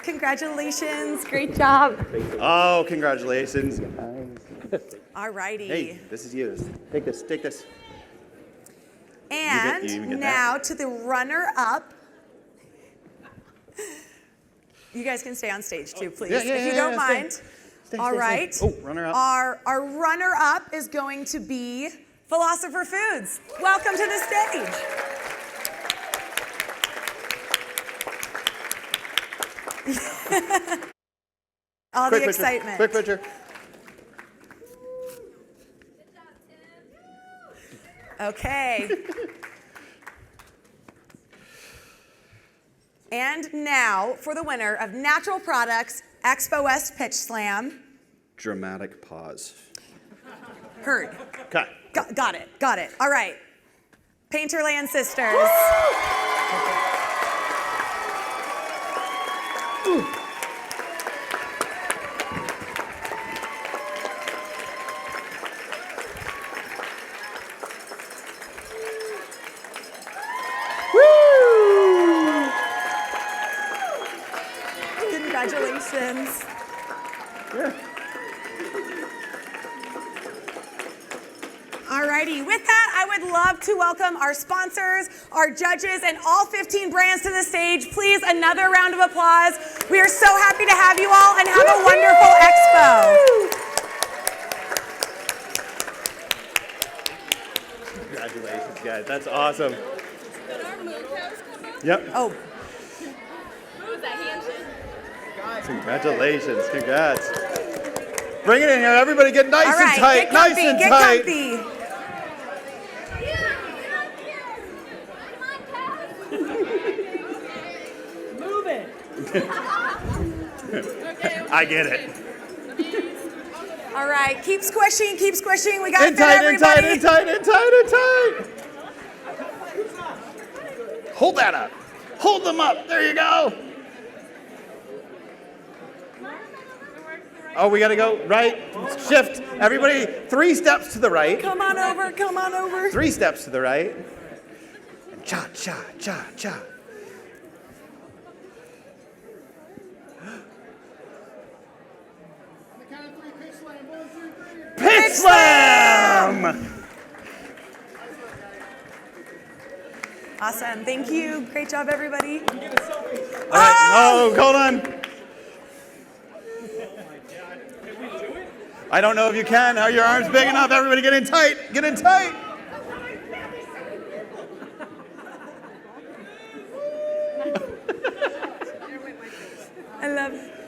Congratulations. Great job. Oh, congratulations. All righty. Hey, this is you. Take this. Take this. And now to the runner-up. You guys can stay on stage too, please, if you don't mind. All right. Oh, runner-up. Our runner-up is going to be Philosopher Foods. Welcome to the stage. All the excitement. Quick picture. Okay. And now for the winner of Natural Products Expo West Pitch Slam. Dramatic pause. Heard. Okay. Got it. All right. Painterland Sisters. Congratulations. Alrighty, with that, I would love to welcome our sponsors, our judges, and all 15 brands to the stage. Please, another round of applause. We are so happy to have you all and have a wonderful expo. Congratulations, guys. That's awesome. Yep. Oh. Congratulations. Congrats. Bring it in here. Everybody get nice All right, and tight. get comfy, Nice and get tight. comfy. Move it. I get it. All right, keep squishing. We got to fit Tight, everybody. in tight. Hold that up. Hold them up. There you go. Oh, we got to go right. Shift. Everybody, 3 steps to the right. Come on over. 3 steps to the right. Cha, cha, cha, cha. Pitch Slam! Awesome. Thank you. Great job, everybody. All right. Oh, hold on. I don't know if you can. Are your arms big enough? Everybody get in tight. Get in tight. I love it.